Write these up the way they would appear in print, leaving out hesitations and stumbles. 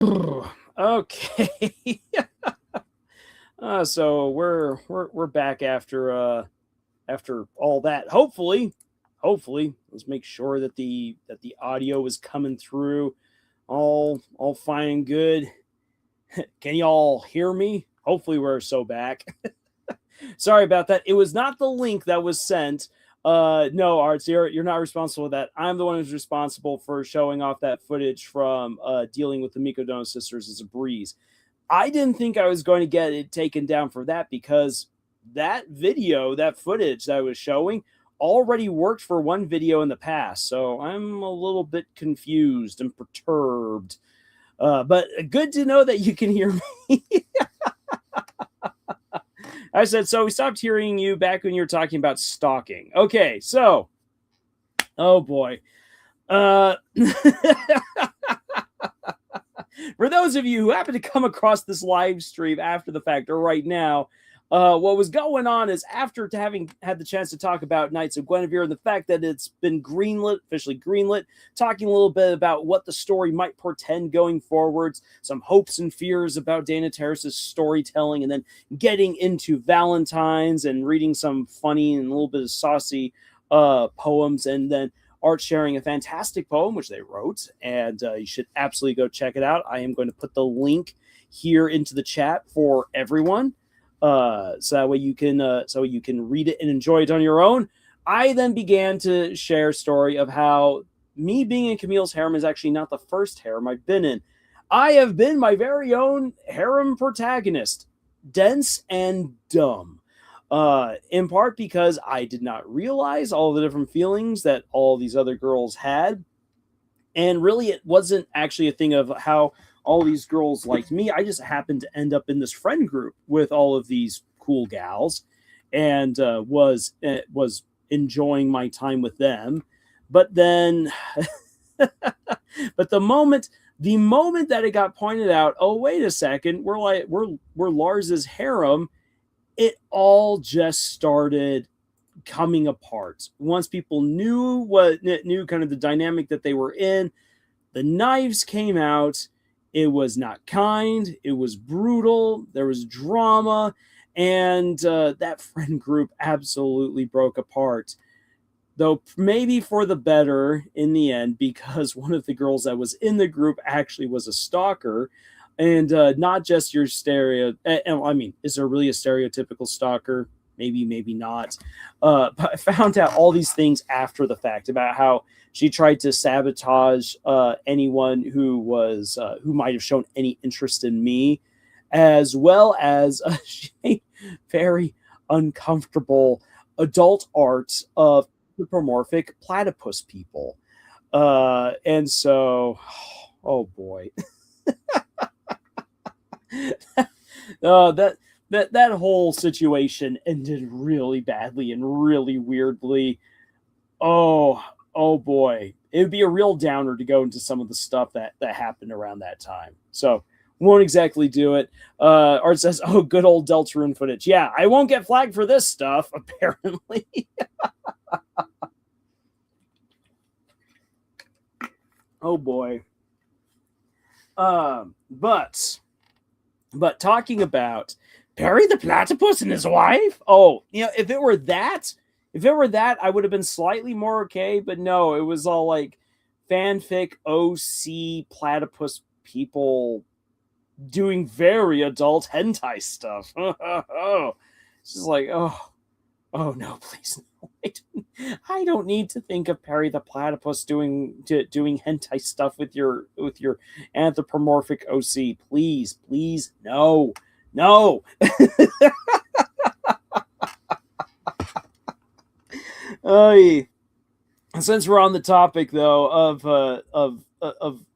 Okay. So we're back after all that. Hopefully, let's make sure that the audio is coming through all fine and good. Can y'all hear me? Hopefully, we're so back. Sorry about that. It was not the link that was sent. No, Arts, you're not responsible for that. I'm the one who's responsible for showing off that footage from dealing with the Mikodono sisters as a breeze. I didn't think I was going to get it taken down for that because that video, that footage that I was showing, already worked for one video in the past. So I'm a little bit confused and perturbed. But good to know that you can hear me. I said, so we stopped hearing you back when you were talking about stalking. Okay, so, oh boy. For those of you who happen to come across this live stream after the fact or right now, what was going on is after having had the chance to talk about Knights of Guinevere and the fact that it's been greenlit, officially greenlit, talking a little bit about what the story might portend going forwards, some hopes and fears about Dana Terrace's storytelling, and then getting into Valentine's and reading some funny and a little bit of saucy poems, and then Art sharing a fantastic poem which they wrote, and you should absolutely go check it out. I am going to put the link here into the chat for everyone, so that way you can read it and enjoy it on your own. I then began to share a story of how me being in Camille's harem is actually not the first harem I've been in. I have been my very own harem protagonist, dense and dumb. In part because I did not realize all the different feelings that all these other girls had. And really, it wasn't actually a thing of how all these girls liked me. I just happened to end up in this friend group with all of these cool gals, and was enjoying my time with them. But then, but the moment that it got pointed out, oh wait a second, we're Lars's harem, it all just started coming apart. Once people knew kind of the dynamic that they were in, the knives came out. It was not kind. It was brutal. There was drama, and that friend group absolutely broke apart. Though maybe for the better in the end, because one of the girls that was in the group actually was a stalker. And not just your stereo. I mean, is there really a stereotypical stalker? Maybe, maybe not. But I found out all these things after the fact about how she tried to sabotage anyone who might have shown any interest in me, as well as she made very uncomfortable adult art of anthropomorphic platypus people. And so, oh boy. That whole situation ended really badly and really weirdly. Oh boy, it would be a real downer to go into some of the stuff that happened around that time. So won't exactly do it. Art says, "Oh, good old Deltarune footage." Yeah, I won't get flagged for this stuff apparently. Oh boy. But talking about Perry the Platypus and his wife, oh, if it were that, I would have been slightly more okay. But no, it was all like fanfic OC platypus people doing very adult hentai stuff. It's just like, oh no, please no. I don't need to think of Perry the Platypus doing hentai stuff with your anthropomorphic OC. Please, no. Since we're on the topic though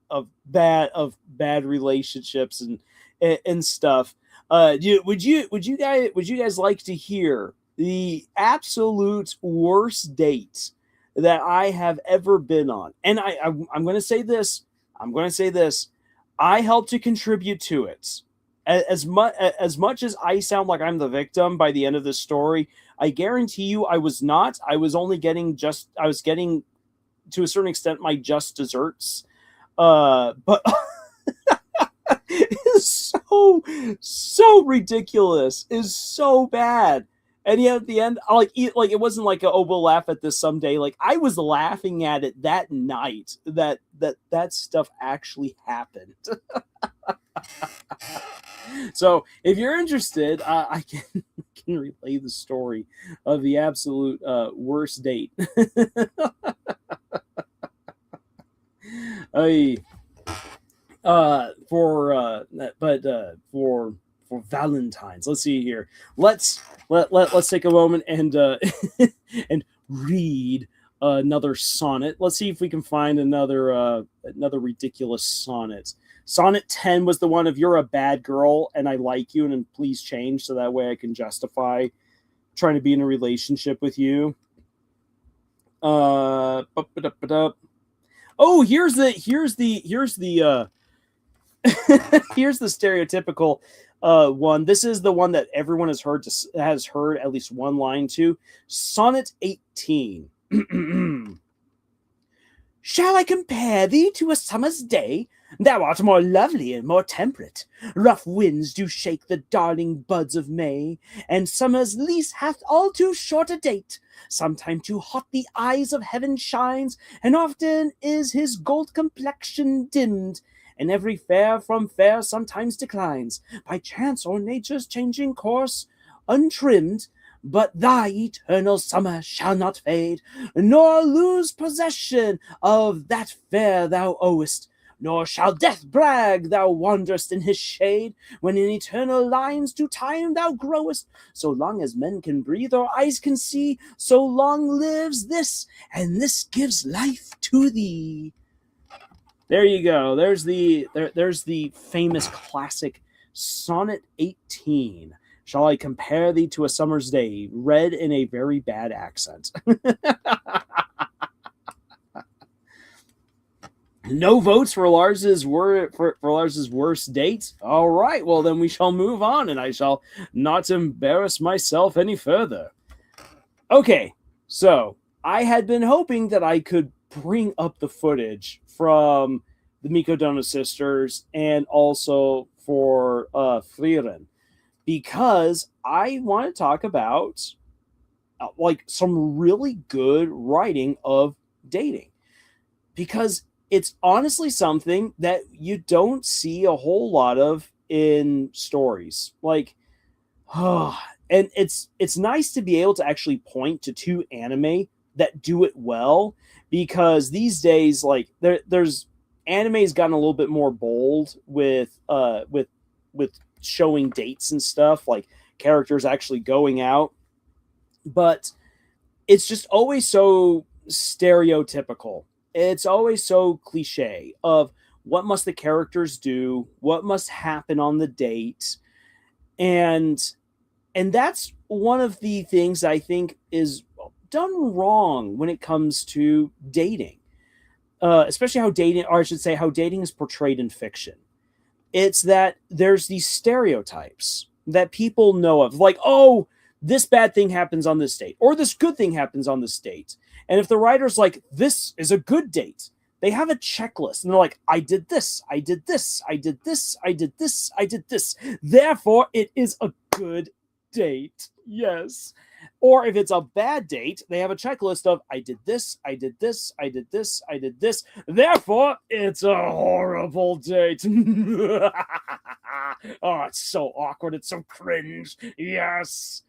of bad relationships and stuff, would you guys like to hear the absolute worst date that I have ever been on? And I'm going to say this. I helped to contribute to it. As much as I sound like I'm the victim by the end of this story, I guarantee you I was not. I was getting to a certain extent my just desserts. But So ridiculous, is so bad. And yet at the end, like it wasn't like oh we'll laugh at this someday. Like I was laughing at it that night that stuff actually happened. So if you're interested, I can relay the story of the absolute worst date. I for Valentine's. Let's see here. Let's take a moment and and read another sonnet. Let's see if we can find another ridiculous sonnet. Sonnet 10 was the one of you're a bad girl and I like you and please change so that way I can justify trying to be in a relationship with you. Oh, here's the here's the stereotypical one. This is the one that everyone has heard at least one line to. Sonnet 18. Shall I compare thee to a summer's day? Thou art more lovely and more temperate. Rough winds do shake the darling buds of May, and summer's lease hath all too short a date. Sometime too hot the eyes of heaven shines, and often is his gold complexion dimmed, and every fair from fair sometimes declines, by chance or nature's changing course untrimmed. But thy eternal summer shall not fade, nor lose possession of that fair thou owest, nor shall death brag thou wanderest in his shade, when in eternal lines to time thou growest. So long as men can breathe or eyes can see, so long lives this, and this gives life to thee. There you go. There's the famous classic Sonnet 18. Shall I compare thee to a summer's day, read in a very bad accent. No votes for Lars's worst date. All right, well then we shall move on, and I shall not embarrass myself any further. Okay, so I had been hoping that I could bring up the footage from the Mikodona sisters and also for Frieren, because I want to talk about like some really good writing of dating, because it's honestly something that you don't see a whole lot of in stories. Like, and it's nice to be able to actually point to two anime that do it well, because these days, like there's anime's gotten a little bit more bold with showing dates and stuff, like characters actually going out, but it's just always so stereotypical. It's always so cliche of what must the characters do, what must happen on the date, and that's one of the things I think is done wrong when it comes to dating, especially how dating, or I should say, how dating is portrayed in fiction. It's that there's these stereotypes that people know of, like, oh, this bad thing happens on this date, or this good thing happens on this date. And if the writer's like, this is a good date, they have a checklist, and they're like, I did this, I did this, I did this, I did this, I did this. Therefore, it is a good date. Yes. Or if it's a bad date, they have a checklist of I did this, I did this, I did this, I did this. Therefore, it's a horrible date. Oh, it's so awkward. It's so cringe. Yes.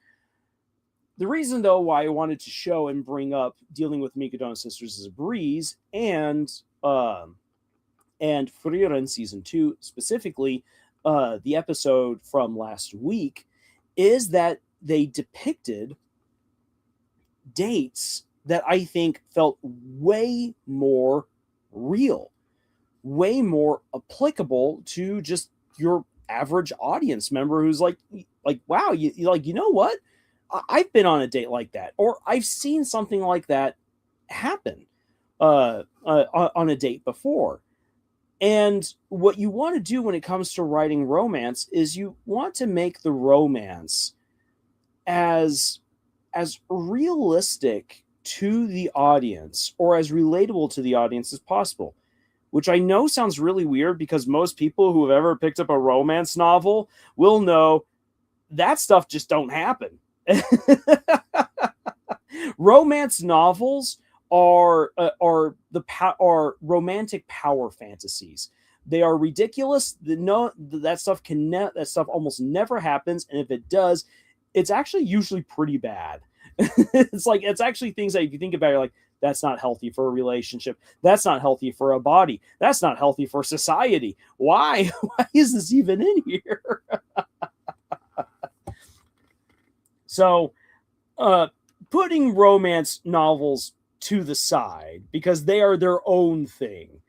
The reason, though, why I wanted to show and bring up dealing with Mikodona Sisters as a breeze and Frieren season 2 specifically, the episode from last week, is that they depicted dates that I think felt way more real, way more applicable to just your average audience member who's like wow, you know what? I've been on a date like that, or I've seen something like that happen on a date before. And what you want to do when it comes to writing romance is you want to make the romance as realistic to the audience, or as relatable to the audience as possible, which I know sounds really weird because most people who have ever picked up a romance novel will know that stuff just don't happen. Romance novels are romantic power fantasies. They are ridiculous. That stuff almost never happens, and if it does, it's actually usually pretty bad. It's actually things that if you think about it, you're like, that's not healthy for a relationship. That's not healthy for a body. That's not healthy for society. Why? Why is this even in here? So, putting romance novels to the side because they are their own thing.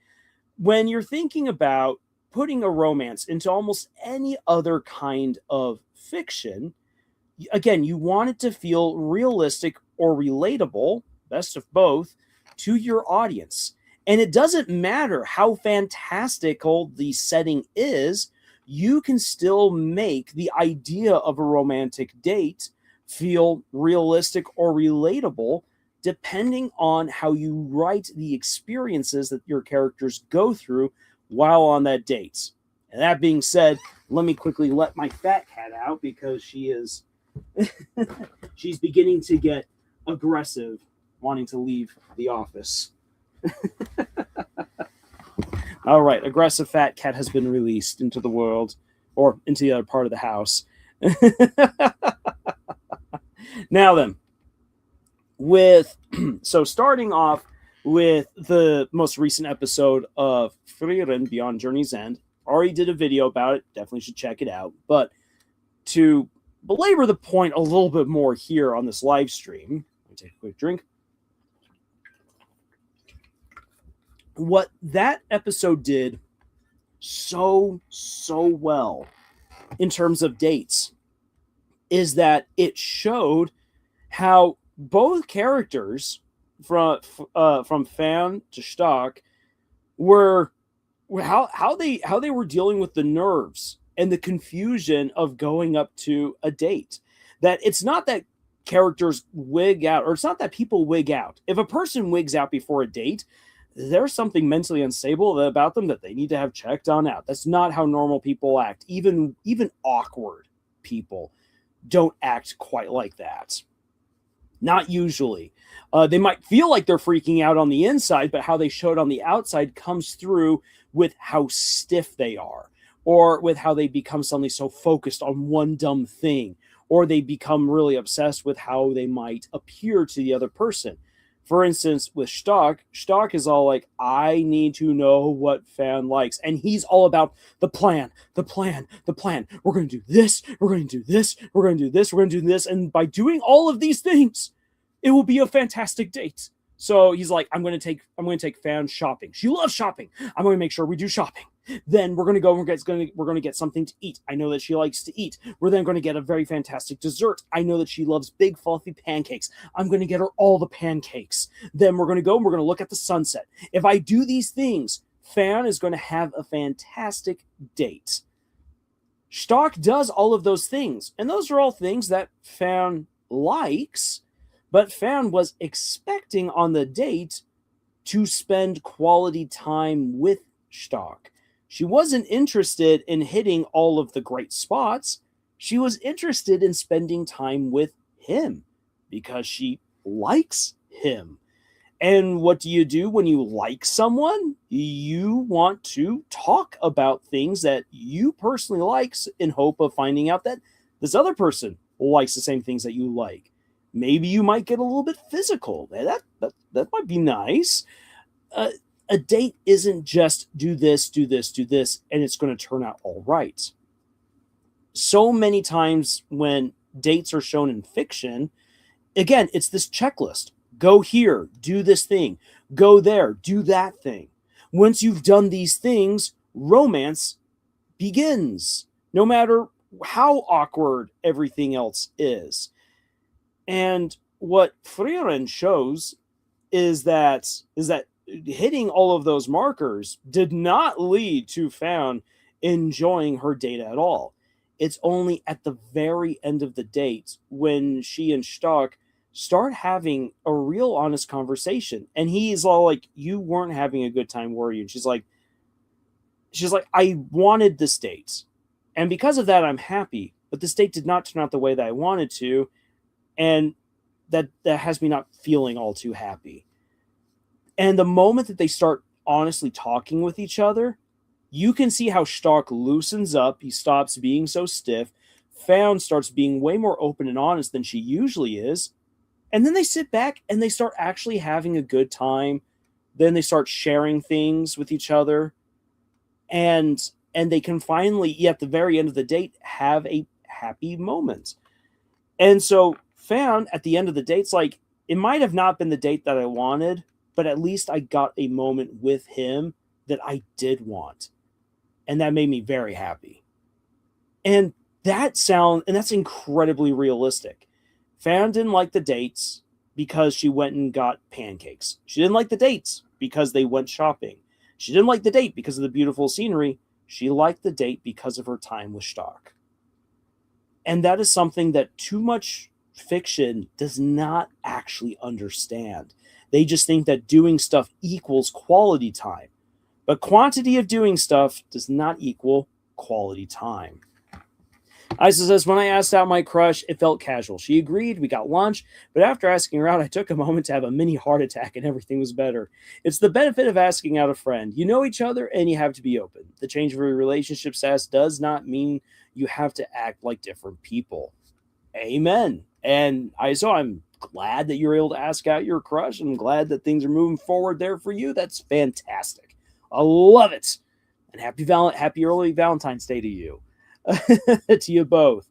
When you're thinking about putting a romance into almost any other kind of fiction, again, you want it to feel realistic or relatable, best of both, to your audience. And it doesn't matter how fantastical the setting is, you can still make the idea of a romantic date feel realistic or relatable depending on how you write the experiences that your characters go through while on that date. And that being said, let me quickly let my fat cat out because she's beginning to get aggressive, wanting to leave the office. All right, aggressive fat cat has been released into the world, or into the other part of the house. Now then, so starting off with the most recent episode of Frieren Beyond Journey's End, already did a video about it, definitely should check it out. But to belabor the point a little bit more here on this live stream, let me take a quick drink. What that episode did so well in terms of dates is that it showed how both characters from Fan to Stock were how they were dealing with the nerves and the confusion of going up to a date. That it's not that characters wig out, or it's not that people wig out. If a person wigs out before a date, there's something mentally unstable about them that they need to have checked on out. That's not how normal people act. Even awkward people don't act quite like that. Not usually. They might feel like they're freaking out on the inside, but how they show it on the outside comes through with how stiff they are, or with how they become suddenly so focused on one dumb thing, or they become really obsessed with how they might appear to the other person. For instance, with Stock is all like, I need to know what Fan likes. And he's all about the plan. We're going to do this. We're going to do this. We're going to do this. We're going to do this. And by doing all of these things, it will be a fantastic date. So he's like, I'm going to take Fan shopping. She loves shopping. I'm going to make sure we do shopping. Then we're going to go, we're going to get something to eat. I know that she likes to eat. We're then going to get a very fantastic dessert. I know that she loves big, fluffy pancakes. I'm going to get her all the pancakes. Then we're going to go and we're going to look at the sunset. If I do these things, Fan is going to have a fantastic date. Stock does all of those things. And those are all things that Fan likes. But Fan was expecting on the date to spend quality time with Stock. She wasn't interested in hitting all of the great spots. She was interested in spending time with him because she likes him. And what do you do when you like someone? You want to talk about things that you personally like in hope of finding out that this other person likes the same things that you like. Maybe you might get a little bit physical. That might be nice. A date isn't just do this, and it's going to turn out all right. So many times when dates are shown in fiction, again, it's this checklist. Go here, do this thing. Go there, do that thing. Once you've done these things, romance begins, no matter how awkward everything else is. And what Frieren shows is that hitting all of those markers did not lead to Fan enjoying her date at all. It's only at the very end of the date when she and Stock start having a real honest conversation. And he's all like, you weren't having a good time, were you? And she's like, she's like, I wanted this date. And because of that, I'm happy. But this date did not turn out the way that I wanted to. And that has me not feeling all too happy. And the moment that they start honestly talking with each other, you can see how Stark loosens up. He stops being so stiff. Found starts being way more open and honest than she usually is. And then they sit back and they start actually having a good time. Then they start sharing things with each other. And they can finally, at the very end of the date, have a happy moment. And so Found at the end of the date, it's like, it might have not been the date that I wanted, but at least I got a moment with him that I did want. And that made me very happy. And that's incredibly realistic. Fan didn't like the dates because she went and got pancakes. She didn't like the dates because they went shopping. She didn't like the date because of the beautiful scenery. She liked the date because of her time with Stark. And that is something that too much fiction does not actually understand. They just think that doing stuff equals quality time. But quantity of doing stuff does not equal quality time. Isa says, when I asked out my crush, it felt casual. She agreed, we got lunch, but after asking her out, I took a moment to have a mini heart attack and everything was better. It's the benefit of asking out a friend. You know each other and you have to be open. The change of your relationship status does not mean you have to act like different people. Amen. And I'm glad that you're able to ask out your crush. I'm glad that things are moving forward there for you. That's fantastic. I love it. And happy early Valentine's Day to you. To you both.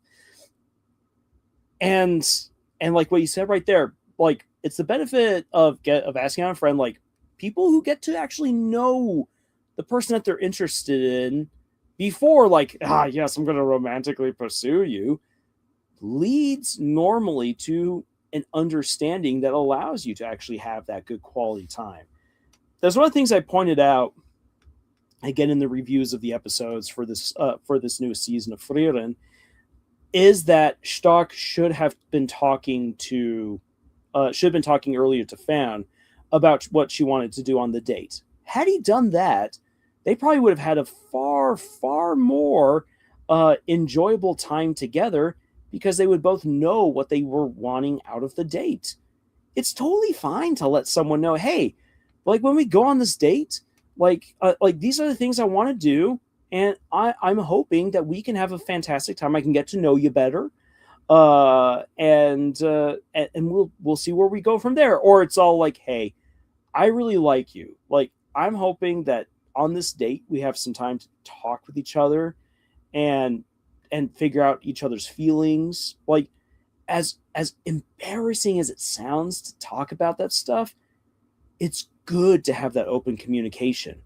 And like what you said right there, like it's the benefit of asking out a friend, like people who get to actually know the person that they're interested in before, like, yes, I'm going to romantically pursue you, leads normally to an understanding that allows you to actually have that good quality time. That's one of the things I pointed out again in the reviews of the episodes for this newest season of Frieren, is that Stark should have been talking earlier to Fan about what she wanted to do on the date. Had he done that, they probably would have had a far, far more enjoyable time together because they would both know what they were wanting out of the date. It's totally fine to let someone know, hey, like when we go on this date, like these are the things I want to do, and I'm hoping that we can have a fantastic time. I can get to know you better, and we'll see where we go from there. Or it's all like, hey, I really like you. Like I'm hoping that on this date we have some time to talk with each other, and figure out each other's feelings. Like as embarrassing as it sounds to talk about that stuff, it's good to have that open communication,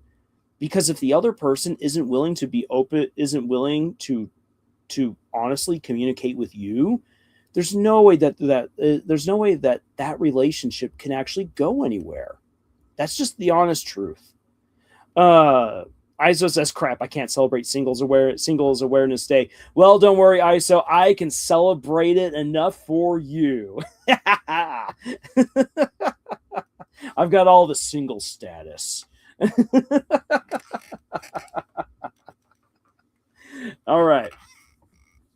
because if the other person isn't willing to be open, isn't willing to honestly communicate with you, there's no way that relationship can actually go anywhere. That's just the honest truth. ISO says, crap, I can't celebrate Singles Awareness Day. Well, don't worry, ISO. I can celebrate it enough for you. I've got all the single status. All right.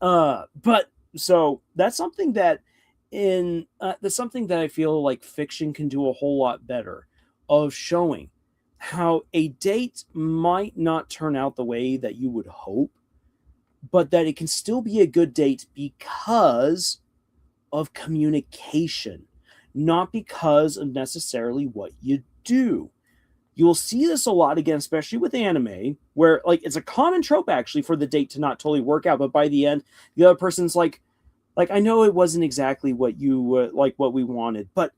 But so that's something that I feel like fiction can do a whole lot better of showing how a date might not turn out the way that you would hope, but that it can still be a good date because of communication, not because of necessarily what you do. You'll see this a lot again, especially with anime, where like it's a common trope actually for the date to not totally work out, but by the end, the other person's like I know it wasn't exactly what you like what we wanted, but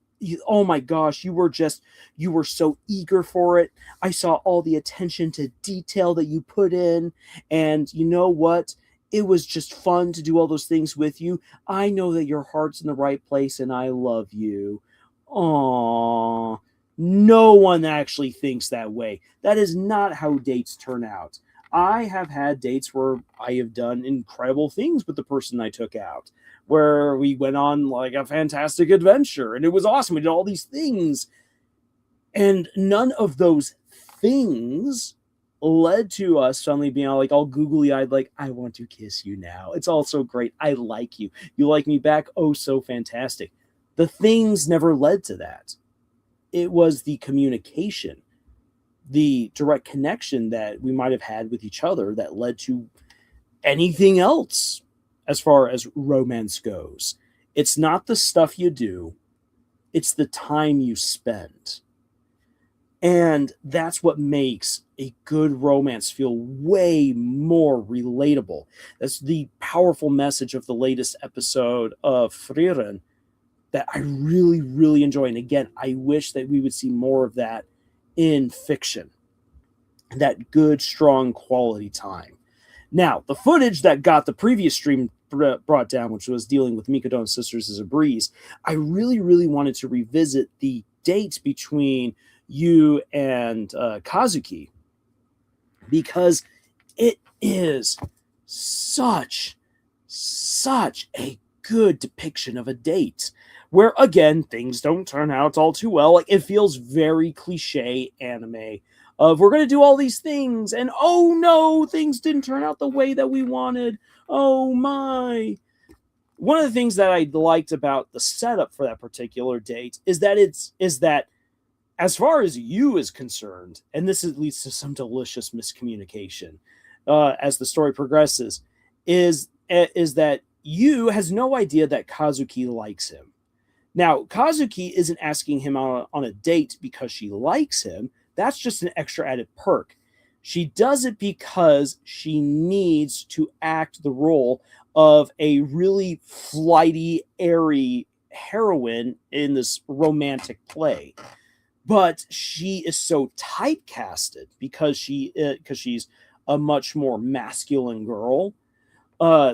oh my gosh, you were so eager for it. I saw all the attention to detail that you put in, and you know what? It was just fun to do all those things with you. I know that your heart's in the right place, and I love you. Aww. No one actually thinks that way. That is not how dates turn out. I have had dates where I have done incredible things with the person I took out, where we went on like a fantastic adventure and it was awesome. We did all these things, and none of those things led to us suddenly being all like all googly eyed, like, I want to kiss you now. It's all so great. I like you. You like me back? Oh, so fantastic. The things never led to that. It was the communication, the direct connection that we might have had with each other that led to anything else as far as romance goes. It's not the stuff you do, it's the time you spend. And that's what makes a good romance feel way more relatable. That's the powerful message of the latest episode of Frieren that I really, really enjoy. And again, I wish that we would see more of that in fiction. That good, strong quality time. Now, the footage that got the previous stream brought down, which was dealing with Mikado and Sisters as a Breeze, I really, really wanted to revisit the date between you and Kazuki, because it is such a good depiction of a date where, again, things don't turn out all too well. Like, it feels very cliche anime of we're going to do all these things and oh no, things didn't turn out the way that we wanted. Oh my. One of the things that I liked about the setup for that particular date is that as far as you is concerned, and this leads to some delicious miscommunication as the story progresses, is that you has no idea that Kazuki likes him. Now, Kazuki isn't asking him on a date because she likes him. That's just an extra added perk. She does it because she needs to act the role of a really flighty, airy heroine in this romantic play. But she is so typecasted because she's a much more masculine girl.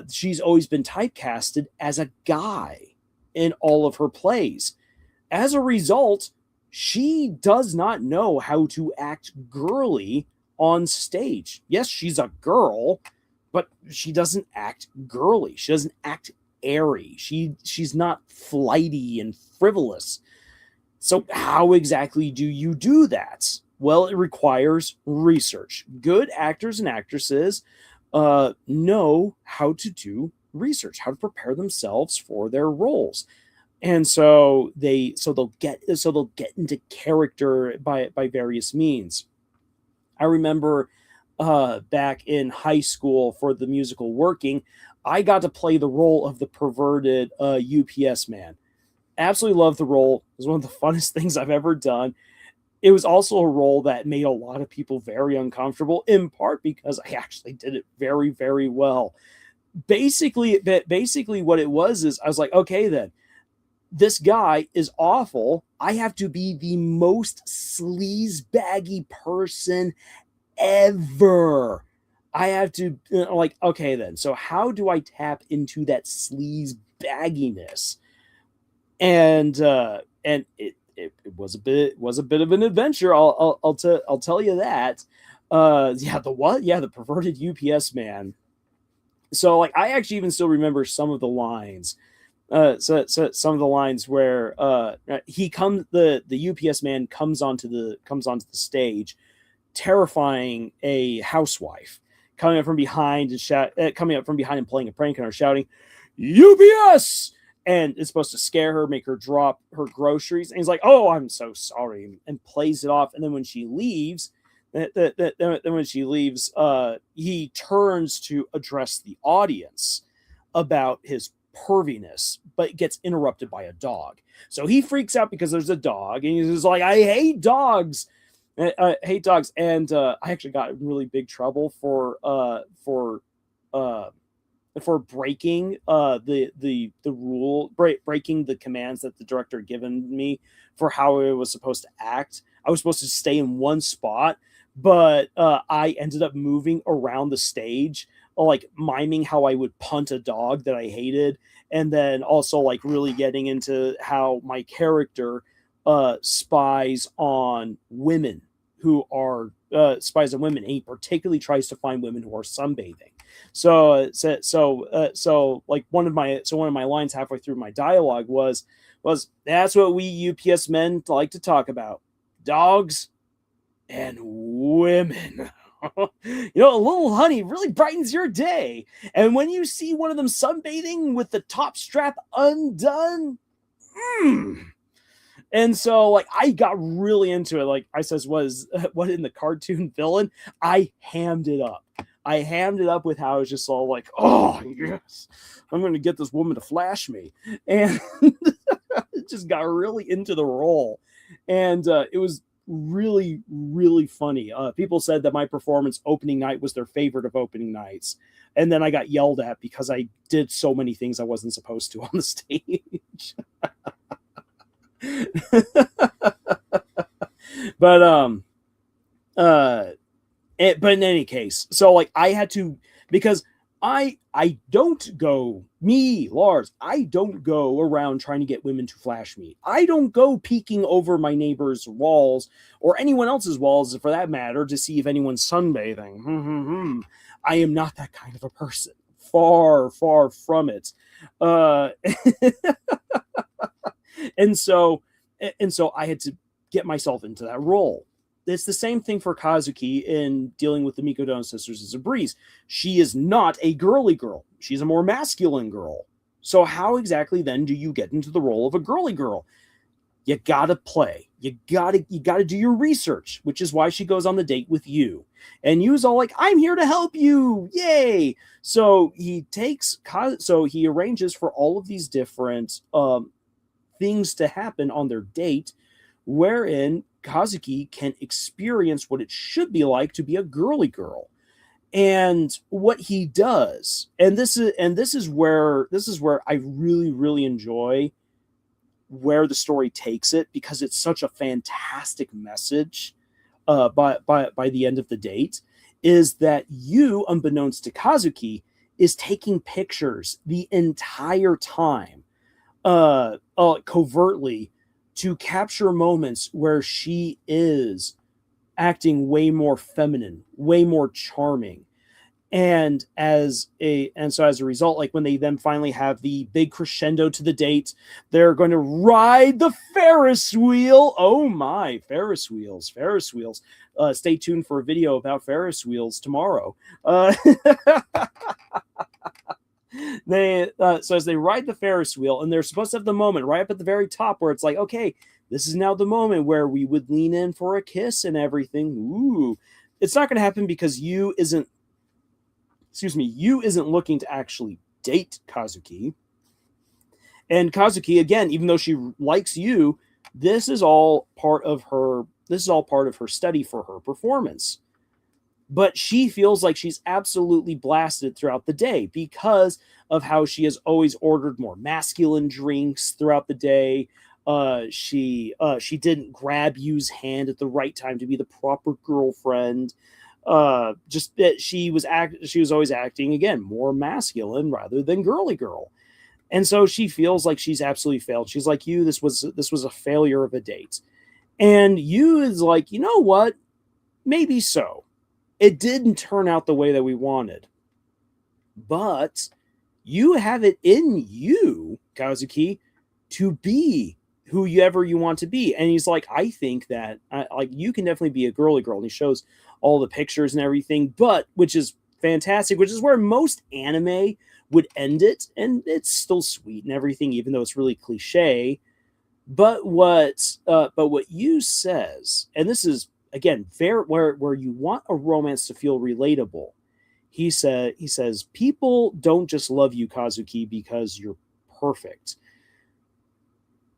She's always been typecasted as a guy in all of her plays. As a result, she does not know how to act girly on stage. Yes, she's a girl, but she doesn't act girly. She doesn't act airy. She's not flighty and frivolous. So how exactly do you do that? Well, it requires research. Good actors and actresses know how to do research, how to prepare themselves for their roles. And so they'll get into character by various means. I remember back in high school for the musical Working, I got to play the role of the perverted UPS man. Absolutely loved the role. It was one of the funnest things I've ever done. It was also a role that made a lot of people very uncomfortable, in part because I actually did it very, very well. Basically what it was is I was like, okay, then this guy is awful. I have to be the most sleazebaggy person ever. I have to like, okay, then. So how do I tap into that sleaze bagginess? And it was a bit of an adventure. I'll tell you that. The perverted UPS man. So like I actually even still remember some of the lines. So some of the lines where the UPS man comes onto the stage, terrifying a housewife, coming up from behind and playing a prank on her, shouting, "UPS!" And it's supposed to scare her, make her drop her groceries. And he's like, "Oh, I'm so sorry," and plays it off. And then when she leaves, he turns to address the audience about his perviness, but gets interrupted by a dog. So he freaks out because there's a dog, and he's like, "I hate dogs." I hate dogs, and I actually got in really big trouble for breaking the rule, breaking the commands that the director had given me for how I was supposed to act. I was supposed to stay in one spot, but I ended up moving around the stage, like miming how I would punt a dog that I hated, and then also like really getting into how my character spies on women who are and he particularly tries to find women who are sunbathing. So one of my lines halfway through my dialogue was that's what we UPS men like to talk about: dogs and women. A little honey really brightens your day. And when you see one of them sunbathing with the top strap undone, mm. And so, like, I got really into it. Like I says, was what in the cartoon villain? I hammed it up. I hammed it up with how I was just all like, oh, yes, I'm going to get this woman to flash me. And it just got really into the role. And it was really, really funny. People said that my performance opening night was their favorite of opening nights. And then I got yelled at because I did so many things I wasn't supposed to on the stage. But but in any case, so like I had to, because I don't go, me, Lars, I don't go around trying to get women to flash me. I don't go peeking over my neighbor's walls or anyone else's walls for that matter to see if anyone's sunbathing. I am not that kind of a person. Far, far from it. And so I had to get myself into that role. It's the same thing for Kazuki in dealing with the Mikodon sisters as a breeze. She is not a girly girl. She's a more masculine girl. So how exactly then do you get into the role of a girly girl? You gotta play. You gotta do your research, which is why she goes on the date with you. And you's all like, I'm here to help you. Yay. So he arranges for all of these different things to happen on their date, wherein Kazuki can experience what it should be like to be a girly girl. And what he does, and this is where I really, really enjoy where the story takes it, because it's such a fantastic message by the end of the date, is that you, unbeknownst to Kazuki, is taking pictures the entire time, covertly, to capture moments where she is acting way more feminine, way more charming. And so as a result, like when they then finally have the big crescendo to the date, they're going to ride the Ferris wheel. Oh my, Ferris wheels. Stay tuned for a video about Ferris wheels tomorrow. So as they ride the Ferris wheel, and they're supposed to have the moment right up at the very top where it's like, okay, this is now the moment where we would lean in for a kiss and everything. Ooh, it's not going to happen because you isn't looking to actually date Kazuki. And Kazuki, again, even though she likes you, this is all part of her study for her performance. But she feels like she's absolutely blasted throughout the day because of how she has always ordered more masculine drinks throughout the day. She didn't grab Yu's hand at the right time to be the proper girlfriend. Just that she was always acting, again, more masculine rather than girly girl. And so she feels like she's absolutely failed. She's like, this was a failure of a date. And Yu is like, you know what? Maybe so. It didn't turn out the way that we wanted. But you have it in you, Kazuki, to be whoever you want to be. And he's like, I think that you can definitely be a girly girl. And he shows all the pictures and everything, but which is fantastic, which is where most anime would end it. And it's still sweet and everything, even though it's really cliche. But what Yu says, and this is, again, where you want a romance to feel relatable. He says, people don't just love you, Kazuki, because you're perfect.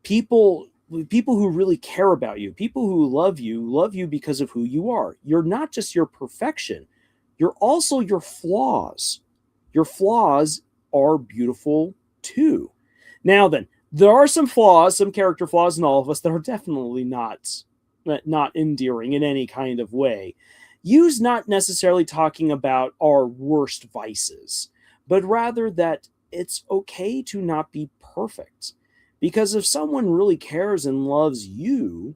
People who really care about you, people who love you because of who you are. You're not just your perfection. You're also your flaws. Your flaws are beautiful too. Now then, there are some flaws, some character flaws in all of us that are definitely not endearing in any kind of way. Yu's not necessarily talking about our worst vices, but rather that it's okay to not be perfect. Because if someone really cares for and loves you,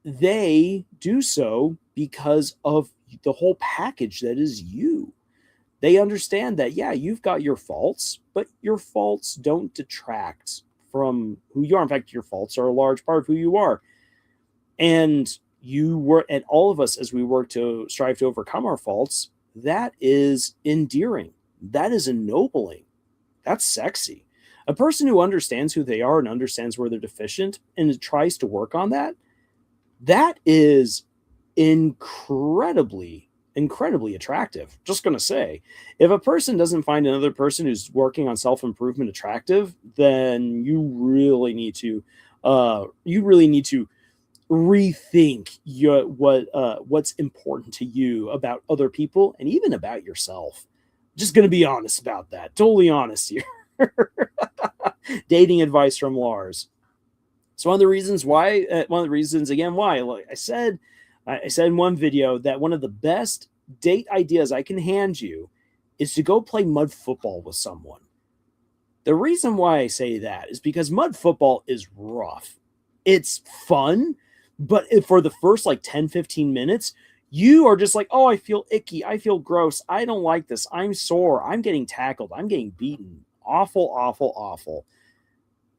they do so because of the whole package that is you. They understand that, yeah, you've got your faults, but your faults don't detract from who you are. In fact, your faults are a large part of who you are. And you work, and all of us as we work to strive to overcome our faults, that is endearing. That is ennobling. That's sexy. A person who understands who they are and understands where they're deficient and tries to work on that, that is incredibly attractive. Just going to say, if a person doesn't find another person who's working on self-improvement attractive, then you really need to rethink what's important to you about other people and even about yourself. Just going to be honest about that. Totally honest here. Dating advice from Lars. So one of the reasons again why, like I said in one video that one of the best date ideas I can hand you is to go play mud football with someone. The reason why I say that is because mud football is rough. It's fun, but for the first like 10-15 minutes, you are just like, oh, I feel icky. I feel gross. I don't like this. I'm sore. I'm getting tackled. I'm getting beaten. Awful, awful, awful.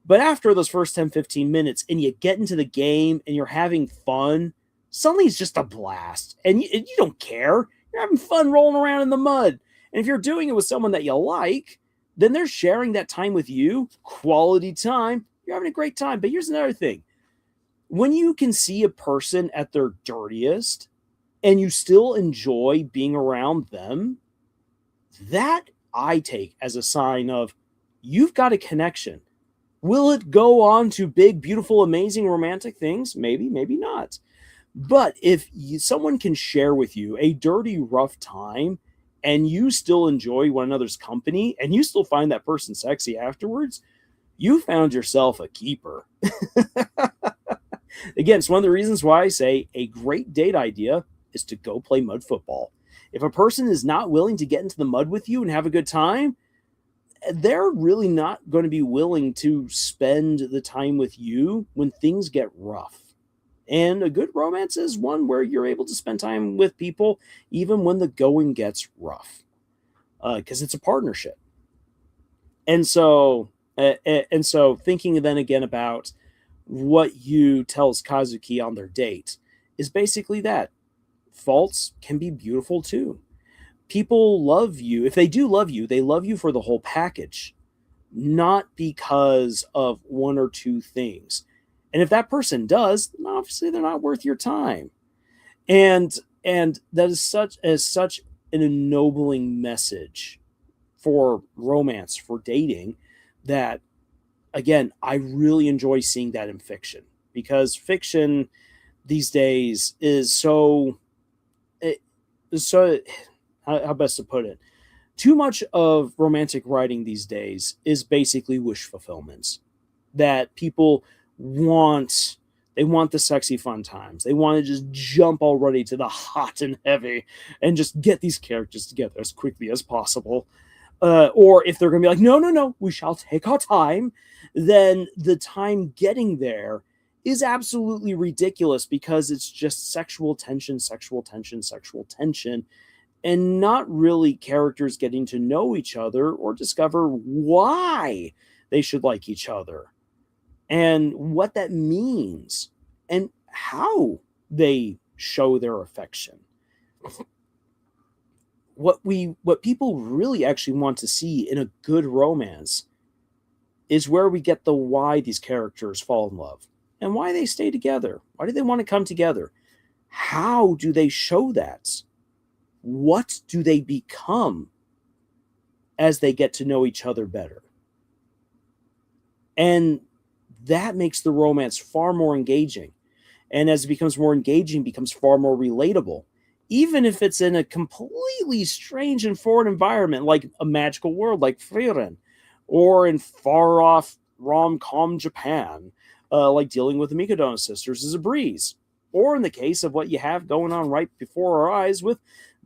But after those first 10-15 minutes and you get into the game and you're having fun, suddenly it's just a blast. And you don't care. You're having fun rolling around in the mud. And if you're doing it with someone that you like, then they're sharing that time with you, quality time. You're having a great time. But here's another thing. When you can see a person at their dirtiest and you still enjoy being around them, that I take as a sign of you've got a connection. Will it go on to big, beautiful, amazing, romantic things? Maybe, maybe not. But if someone can share with you a dirty, rough time and you still enjoy one another's company and you still find that person sexy afterwards, you found yourself a keeper. Again, it's one of the reasons why I say a great date idea is to go play mud football. If a person is not willing to get into the mud with you and have a good time, they're really not going to be willing to spend the time with you when things get rough. And a good romance is one where you're able to spend time with people even when the going gets rough, because it's a partnership. And so thinking then again about what you tells Kazuki on their date is basically that faults can be beautiful too. People love you. If they do love you, they love you for the whole package, not because of one or two things. And if that person does, then obviously they're not worth your time. And that is such an ennobling message for romance, for dating, that again, I really enjoy seeing that in fiction, because fiction these days is so how best to put it? Too much of romantic writing these days is basically wish fulfillments. That people want, they want the sexy fun times. They want to just jump already to the hot and heavy and just get these characters together as quickly as possible. Or if they're going to be like, no, we shall take our time, then the time getting there is absolutely ridiculous, because it's just sexual tension, and not really characters getting to know each other or discover why they should like each other and what that means and how they show their affection. What people really actually want to see in a good romance is where we get the why these characters fall in love and why they stay together. Why do they want to come together? How do they show that? What do they become as they get to know each other better? And that makes the romance far more engaging. And as it becomes more engaging, it becomes far more relatable. Even if it's in a completely strange and foreign environment, like a magical world like Frieren, or in far-off rom-com Japan, like dealing with the Mikodono sisters is a breeze. Or in the case of what you have going on right before our eyes with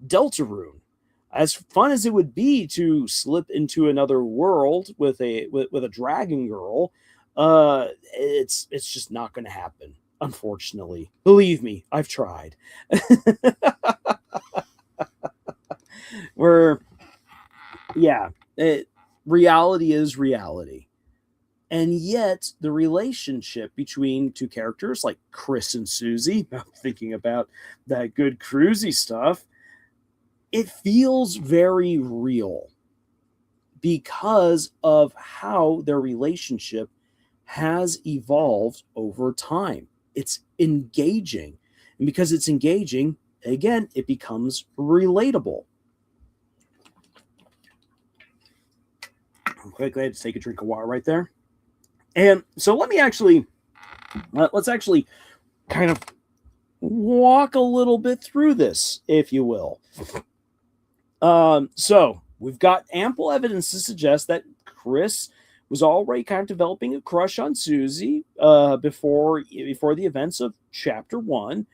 Deltarune. As fun as it would be to slip into another world with a dragon girl, it's just not going to happen, unfortunately. Believe me, I've tried. Reality is reality. And yet, the relationship between two characters like Chris and Susie, I'm thinking about that good cruisy stuff, it feels very real because of how their relationship has evolved over time. It's engaging. And because it's engaging, again, it becomes relatable. Okay, go ahead and take a drink of water right there. And so let's actually kind of walk a little bit through this, if you will. So we've got ample evidence to suggest that Chris was already kind of developing a crush on Susie before the events of chapter 1.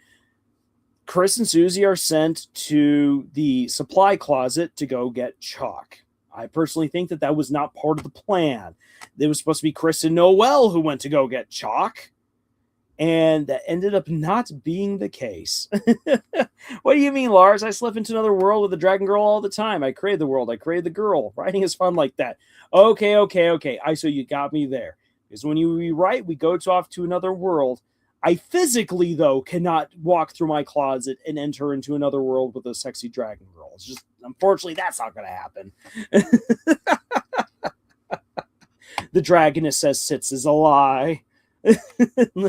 Chris and Susie are sent to the supply closet to go get chalk. I personally think that was not part of the plan. It was supposed to be Chris and Noelle who went to go get chalk, and that ended up not being the case. What do you mean, Lars? I slip into another world with a dragon girl all the time. I created the world. I created the girl. Writing is fun like that. Okay. So you got me there. Because when you rewrite, we go off to another world. I physically, though, cannot walk through my closet and enter into another world with a sexy dragon girl. It's just, unfortunately, that's not going to happen. The dragoness says sits is a lie.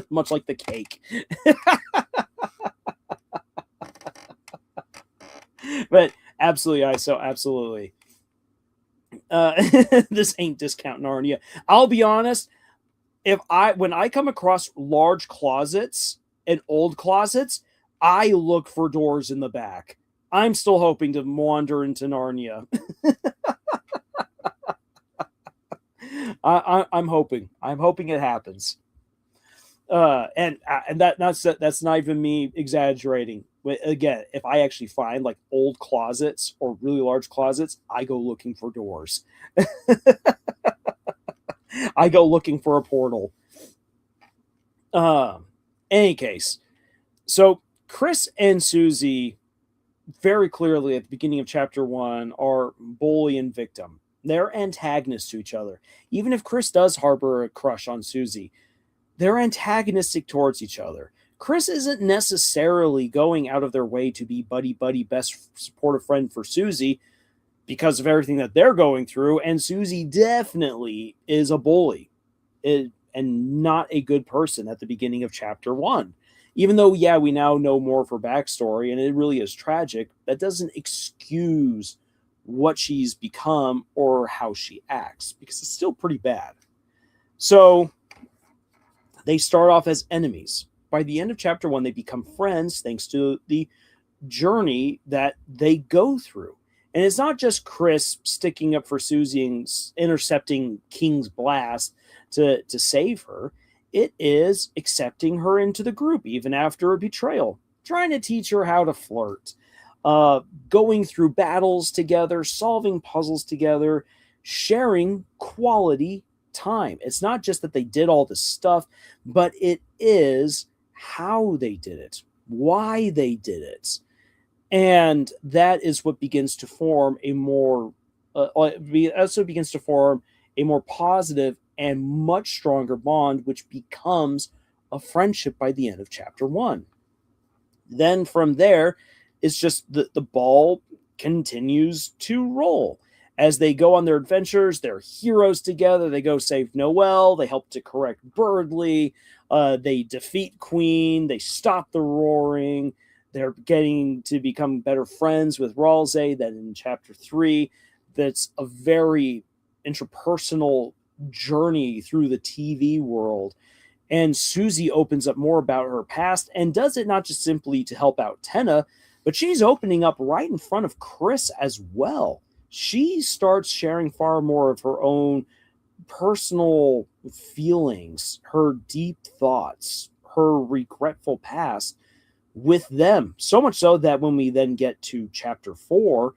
Much like the cake. But absolutely, absolutely. This ain't discount Narnia. I'll be honest, when I come across large closets and old closets, I look for doors in the back. I'm still hoping to wander into Narnia. I'm hoping it happens. And that's not even me exaggerating. Again, if I actually find like old closets or really large closets, I go looking for doors. I go looking for a portal. Any case, so Chris and Susie very clearly at the beginning of chapter 1 are bully and victim. They're antagonists to each other. Even if Chris does harbor a crush on Susie, they're antagonistic towards each other. Chris isn't necessarily going out of their way to be buddy, best supportive friend for Susie because of everything that they're going through, and Susie definitely is a bully and not a good person at the beginning of chapter 1. Even though, yeah, we now know more of her backstory, and it really is tragic, that doesn't excuse what she's become or how she acts, because it's still pretty bad. So they start off as enemies. By the end of chapter 1, they become friends thanks to the journey that they go through. And it's not just Chris sticking up for Susie and intercepting King's blast to save her. It is accepting her into the group, even after a betrayal, trying to teach her how to flirt, going through battles together, solving puzzles together, sharing quality time. It's not just that they did all this stuff, but it is how they did it, why they did it. And that is what begins to form a more positive and much stronger bond, which becomes a friendship by the end of chapter 1. Then from there, it's just the ball continues to roll. As they go on their adventures, they're heroes together. They go save Noelle. They help to correct Birdley. They defeat Queen. They stop the roaring. They're getting to become better friends with Ralsei. That in chapter 3, that's a very interpersonal journey through the TV world. And Susie opens up more about her past and does it not just simply to help out Tenna, but she's opening up right in front of Chris as well. She starts sharing far more of her own personal feelings, her deep thoughts, her regretful past with them. So much so that when we then get to chapter 4,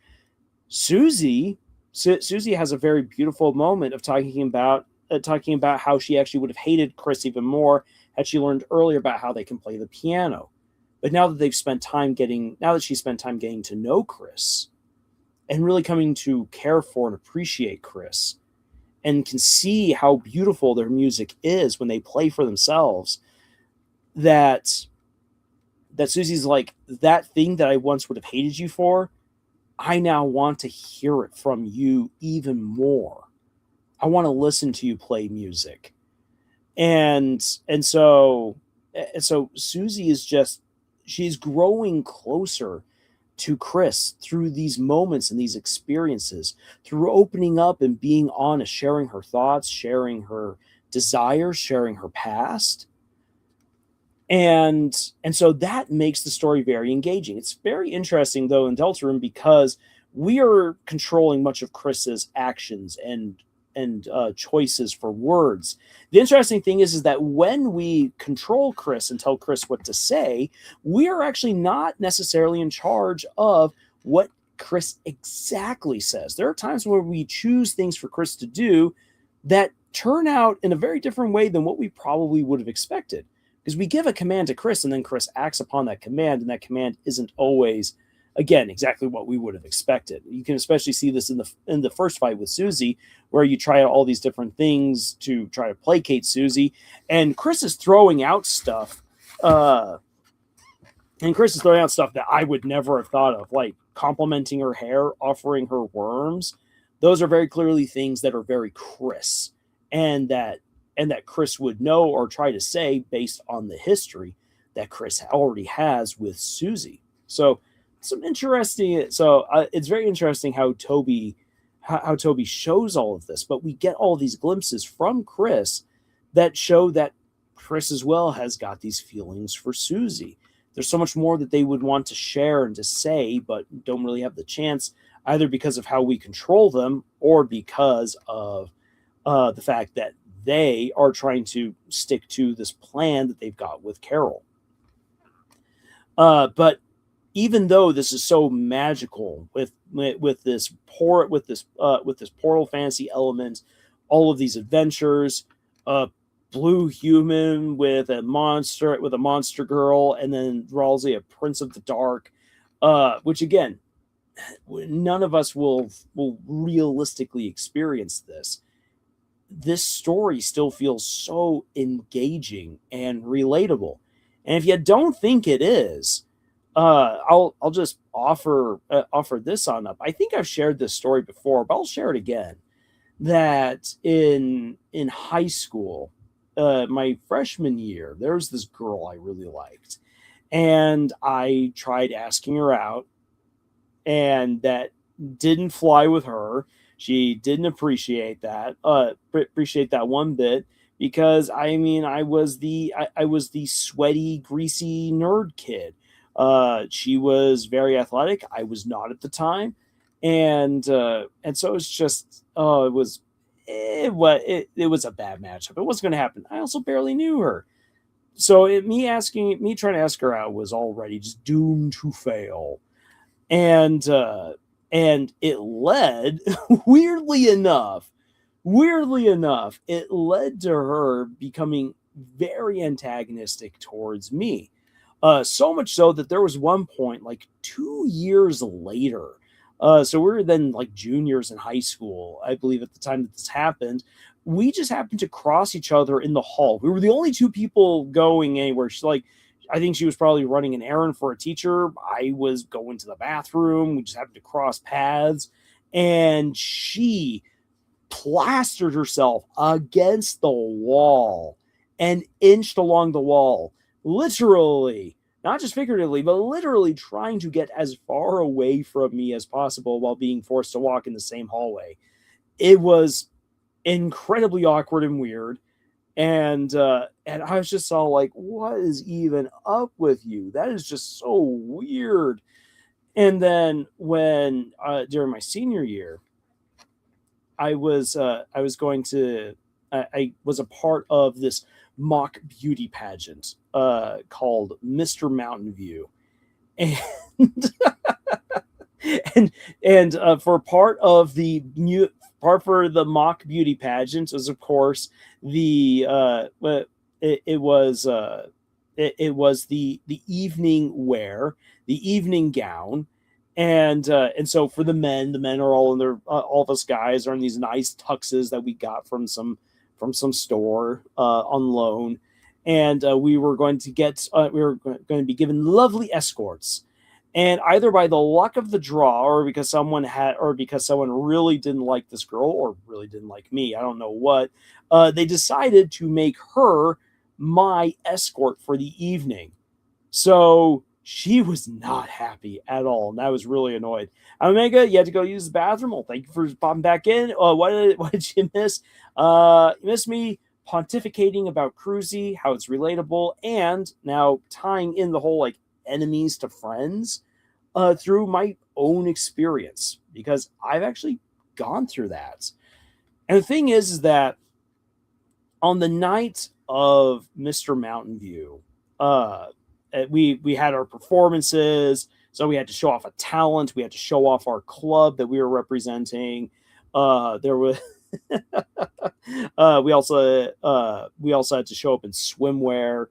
Susie has a very beautiful moment of talking about how she actually would have hated Chris even more had she learned earlier about how they can play the piano. But now that she's spent time getting to know Chris and really coming to care for and appreciate Chris, and can see how beautiful their music is when they play for themselves, that Susie's like, that thing that I once would have hated you for, I now want to hear it from you even more. I want to listen to you play music. And so Susie is just, she's growing closer to Chris through these moments and these experiences, through opening up and being honest, sharing her thoughts, sharing her desires, sharing her past. And so that makes the story very engaging. It's very interesting though in Deltarune, because we are controlling much of Chris's actions and choices for words. The interesting thing is that when we control Chris and tell Chris what to say, we are actually not necessarily in charge of what Chris exactly says. There are times where we choose things for Chris to do that turn out in a very different way than what we probably would have expected, because we give a command to Chris and then Chris acts upon that command, and that command isn't always, again, exactly what we would have expected. You can especially see this in the first fight with Susie, where you try out all these different things to try to placate Susie, and Chris is throwing out stuff. That I would never have thought of, like complimenting her hair, offering her worms. Those are very clearly things that are very Chris, and that Chris would know or try to say based on the history that Chris already has with Susie. So it's very interesting how Toby shows all of this, but we get all these glimpses from Chris that show that Chris as well has got these feelings for Susie. There's so much more that they would want to share and to say, but don't really have the chance, either because of how we control them or because of the fact that they are trying to stick to this plan that they've got with Carol. But even though this is so magical with this portal fantasy element, all of these adventures, blue human with a monster girl, and then Ralsei, a prince of the dark, which again, none of us will realistically experience this. This story still feels so engaging and relatable. And if you don't think it is, I'll just offer this on up. I think I've shared this story before, but I'll share it again. That in high school, my freshman year, there was this girl I really liked, and I tried asking her out, and that didn't fly with her. She didn't appreciate that one bit, because I mean I was the sweaty, greasy nerd kid. She was very athletic. I was not at the time, and so it's just it was a bad matchup. It wasn't going to happen. I also barely knew her, so me trying to ask her out was already just doomed to fail. And it led weirdly enough, it led to her becoming very antagonistic towards me. So much so that there was one point, like 2 years later, so we were then like juniors in high school, I believe, at the time that this happened. We just happened to cross each other in the hall. We were the only two people going anywhere. I think she was probably running an errand for a teacher. I was going to the bathroom. We just happened to cross paths, and she plastered herself against the wall and inched along the wall, literally, not just figuratively, but literally trying to get as far away from me as possible while being forced to walk in the same hallway. It was incredibly awkward and weird. And I was just all like, what is even up with you? That is just so weird. And then when during my senior year, I was a part of this mock beauty pageant called Mr. Mountain View. And for part of the for the mock beauty pageant was, of course, it was the evening wear, the evening gown, And so for the men are all in their all of us guys are in these nice tuxes that we got from some store on loan, and we were going to get we were going to be given lovely escorts, and either by the luck of the draw or because someone really didn't like this girl or really didn't like me, I don't know what, they decided to make her my escort for the evening. So she was not happy at all, and I was really annoyed. Omega, you had to go use the bathroom. Well, thank you for popping back in. What did you miss? You missed me pontificating about Cruzy, how it's relatable, and now tying in the whole like enemies to friends through my own experience, because I've actually gone through that. And the thing is that on the night of Mr. Mountain View, uh, we had our performances, so we had to show off a talent, we had to show off our club that we were representing. There was we also had to show up in swimwear,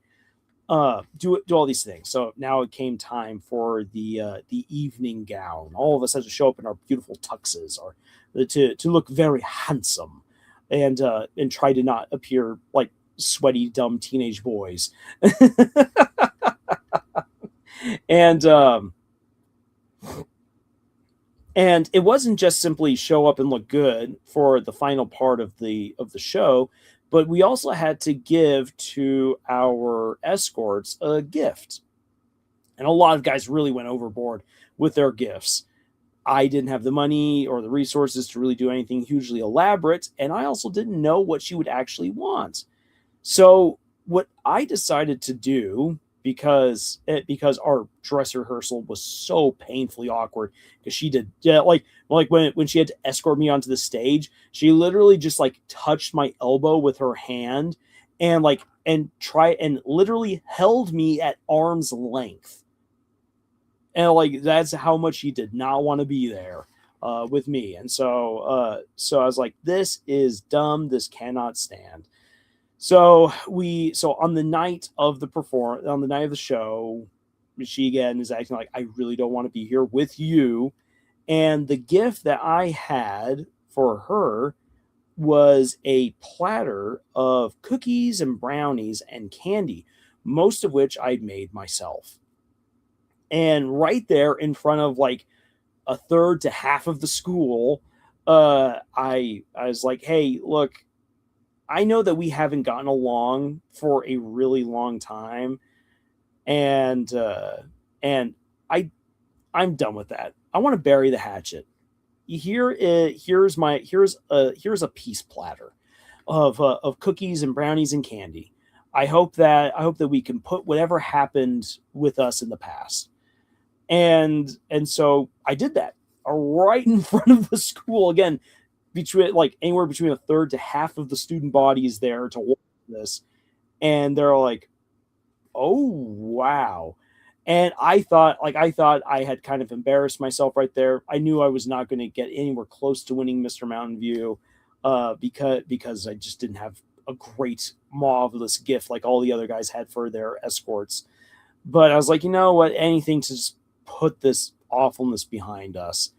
do all these things. So now it came time for the evening gown. All of us had to show up in our beautiful tuxes, or to look very handsome, and try to not appear like sweaty dumb teenage boys. and and it wasn't just simply show up and look good for the final part of the show, but we also had to give to our escorts a gift. And a lot of guys really went overboard with their gifts. I didn't have the money or the resources to really do anything hugely elaborate, and I also didn't know what she would actually want. So what I decided to do, because our dress rehearsal was so painfully awkward, because she did, yeah, like when she had to escort me onto the stage, she literally just like touched my elbow with her hand, and literally held me at arm's length, and like that's how much she did not want to be there with me. And so I was like, this is dumb, this cannot stand. So on the night of the show, she again is acting like, I really don't want to be here with you. And the gift that I had for her was a platter of cookies and brownies and candy, most of which I'd made myself. And right there in front of like a third to half of the school, I was like, hey, look, I know that we haven't gotten along for a really long time, and and I I'm done with that. I want to bury the hatchet. Here's a peace platter of cookies and brownies and candy. I hope that we can put whatever happened with us in the past. And so I did that right in front of the school again, between like anywhere between a third to half of the student body is there to watch this, and they're like, "Oh wow!" And I thought I had kind of embarrassed myself right there. I knew I was not going to get anywhere close to winning Mr. Mountain View, because I just didn't have a great marvelous gift like all the other guys had for their escorts. But I was like, you know what? Anything to just put this awfulness behind us.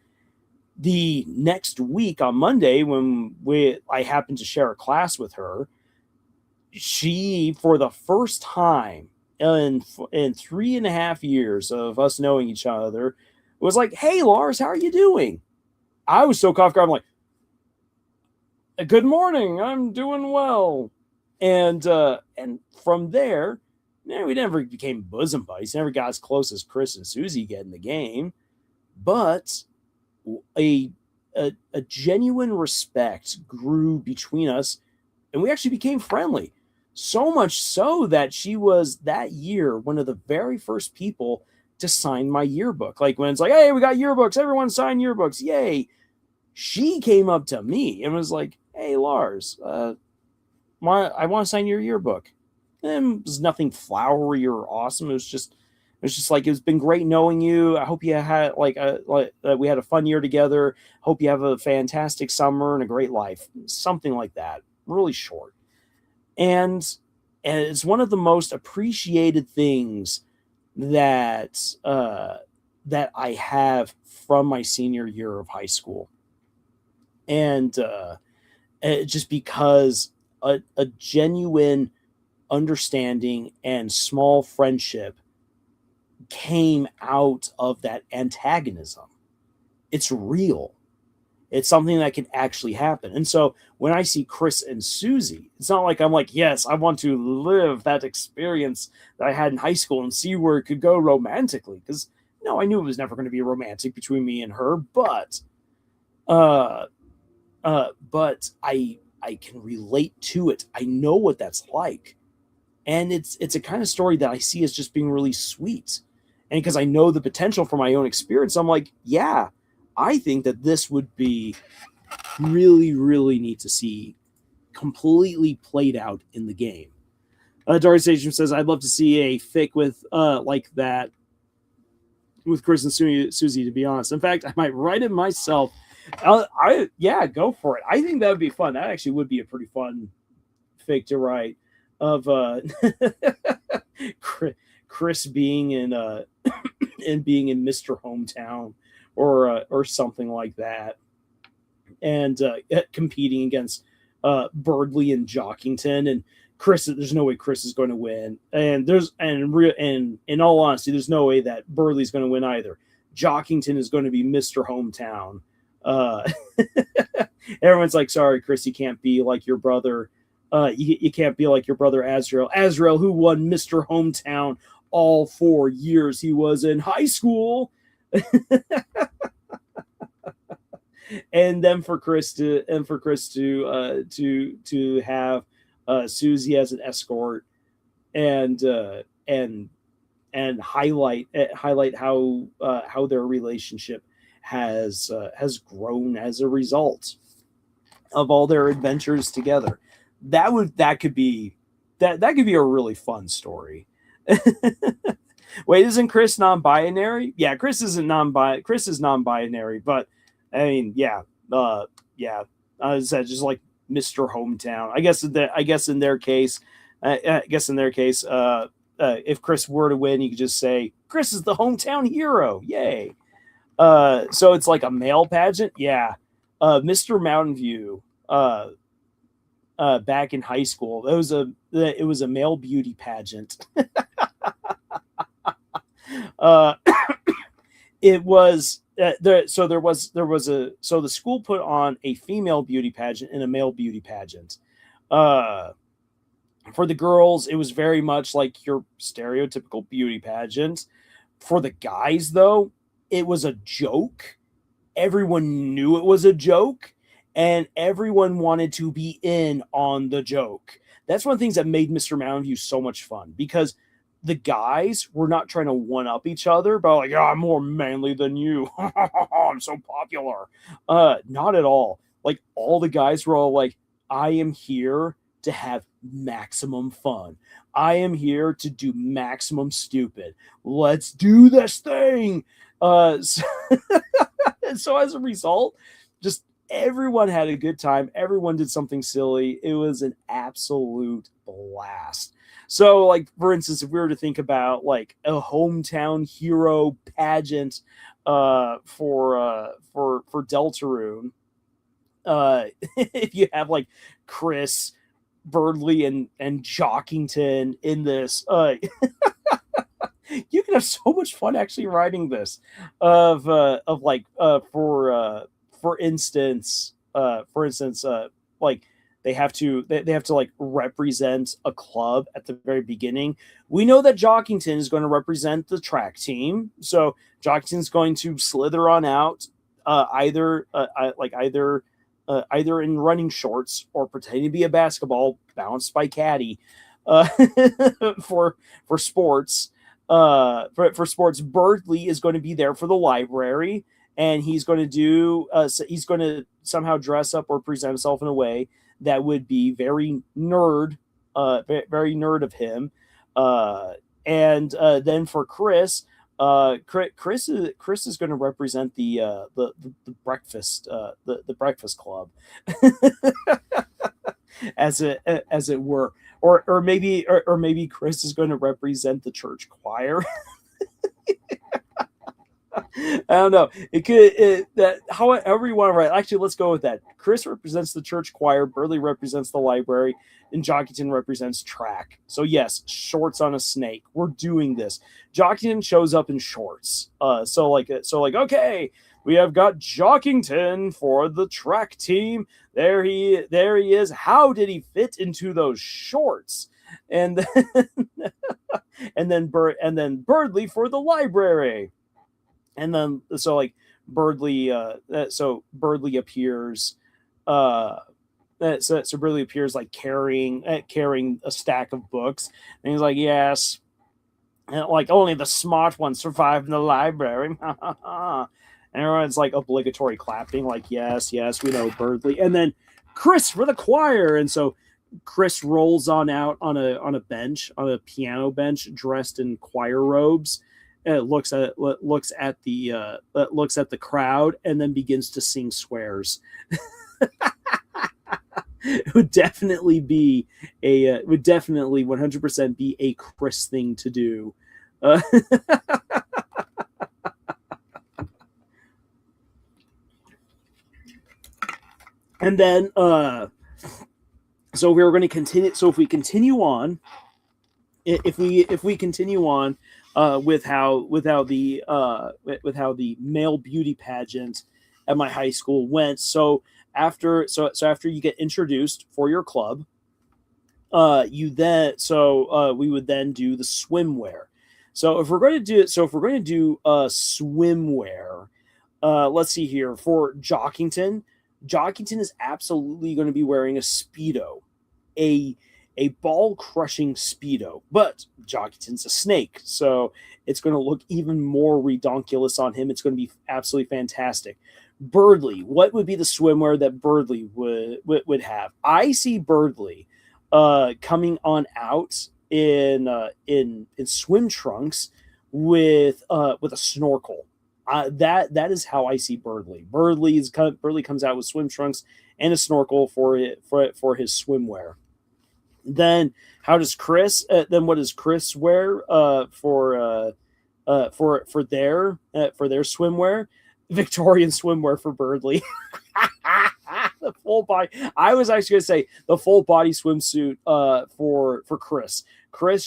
The next week on Monday, when I happened to share a class with her, she, for the first time in 3.5 years of us knowing each other, was like, "Hey, Lars, how are you doing?" I was so cough, I'm like, "Good morning, I'm doing well." And from there, we never became bosom buddies. Never got as close as Chris and Susie get in the game, but a, a genuine respect grew between us, and we actually became friendly. So much so that she was that year one of the very first people to sign my yearbook. Like when it's like, "Hey, we got yearbooks, everyone sign yearbooks, yay!" She came up to me and was like, "Hey, Lars, I want to sign your yearbook." And it was nothing flowery or awesome. It was just like, it's been great knowing you. I hope you had we had a fun year together. Hope you have a fantastic summer and a great life. Something like that. Really short. And and it's one of the most appreciated things that that I have from my senior year of high school. And just because a genuine understanding and small friendship came out of that antagonism. It's real. It's something that can actually happen. And so when I see Chris and Susie, it's not like I'm like, yes, I want to live that experience that I had in high school and see where it could go romantically. Because no, I knew it was never going to be romantic between me and her, uh, but I can relate to it. I know what that's like, and it's a kind of story that I see as just being really sweet. And because I know the potential from my own experience, I'm like, yeah, I think that this would be really, really neat to see completely played out in the game. Doris Station says, I'd love to see a fic with like that with Chris and Susie, to be honest. In fact, I might write it myself. Yeah, go for it. I think that would be fun. That actually would be a pretty fun fic to write of Chris being in and being in Mr. Hometown or something like that, and competing against Birdley and Jockington. And Chris, there's no way Chris is going to win, and and in all honesty, there's no way that Birdley's going to win either. Jockington is going to be Mr. Hometown. Uh, Everyone's like, sorry, Chris, you can't be like your brother. You can't be like your brother Azrael. Azrael, who won Mr. Hometown all 4 years he was in high school. And then for Chris to have Susie as an escort, and highlight how their relationship has grown as a result of all their adventures together. That could be a really fun story. Wait, isn't Chris non-binary? Yeah, Chris isn't non-binary. Chris is non-binary, but I mean, yeah. I said just like Mr. Hometown. I guess in their case, if Chris were to win, you could just say Chris is the hometown hero. Yay! So it's like a male pageant. Yeah, Mr. Mountain View. Back in high school, it was a male beauty pageant. uh, it was the school put on a female beauty pageant and a male beauty pageant. For the girls, it was very much like your stereotypical beauty pageant. For the guys, though, it was a joke. Everyone knew it was a joke, and everyone wanted to be in on the joke. That's one of the things that made Mr. Mountain View so much fun, because the guys were not trying to one up each other, but like, I'm more manly than you. I'm so popular. Not at all. Like, all the guys were all like, I am here to have maximum fun. I am here to do maximum stupid. Let's do this thing. So, so as a result, just everyone had a good time. Everyone did something silly. It was an absolute blast. So, like, for instance, if we were to think about like a hometown hero pageant for Deltarune, if you have like Chris, Birdley, and Jockington in this, you can have so much fun actually writing this. For instance, like they have to like represent a club at the very beginning. We know that Jockington is going to represent the track team, so Jockington's going to slither on out, either in running shorts or pretending to be a basketball bounced by caddy, uh, for sports. For sports, Birdley is going to be there for the library, and he's going to somehow dress up or present himself in a way that would be very nerd of him. And Then for Chris, Chris is going to represent the breakfast the breakfast club, as it were, or maybe Chris is going to represent the church choir. I don't know. It could that however you want to write. Actually, let's go with that. Chris represents the church choir. Burley represents the library, and Jockeyton represents track. So yes, shorts on a snake. We're doing this. Jockeyton shows up in shorts. So like okay, we have got Jockington for the track team. There he is. How did he fit into those shorts? And then and then Birdley for the library. And then so Birdley appears so Birdley appears like carrying a stack of books, and he's like, yes, and like only the smart ones survive in the library. And everyone's like obligatory clapping, like yes, we know Birdley. And then Chris for the choir. And so Chris rolls on out on a bench, on a piano bench, dressed in choir robes. Looks at the crowd, and then begins to sing swears. It would definitely 100% be a Chris thing to do. And then so we're going to continue. So if we continue on, with how the male beauty pageant at my high school went. So after you get introduced for your club, we would then do the swimwear. So if we're going to do swimwear, let's see here for Jockington. Jockington is absolutely going to be wearing a Speedo, a ball crushing Speedo, but Jockington's a snake, so it's going to look even more redonkulous on him. It's going to be absolutely fantastic. Birdley, what would be the swimwear that Birdley would have? I see Birdley coming on out in swim trunks with a snorkel. That is how I see Birdley. Birdley comes out with swim trunks and a snorkel for his swimwear. Then how does Chris? Then what does Chris wear for their swimwear? Victorian swimwear for Birdley. The full body. I was actually going to say the full body swimsuit for Chris. Chris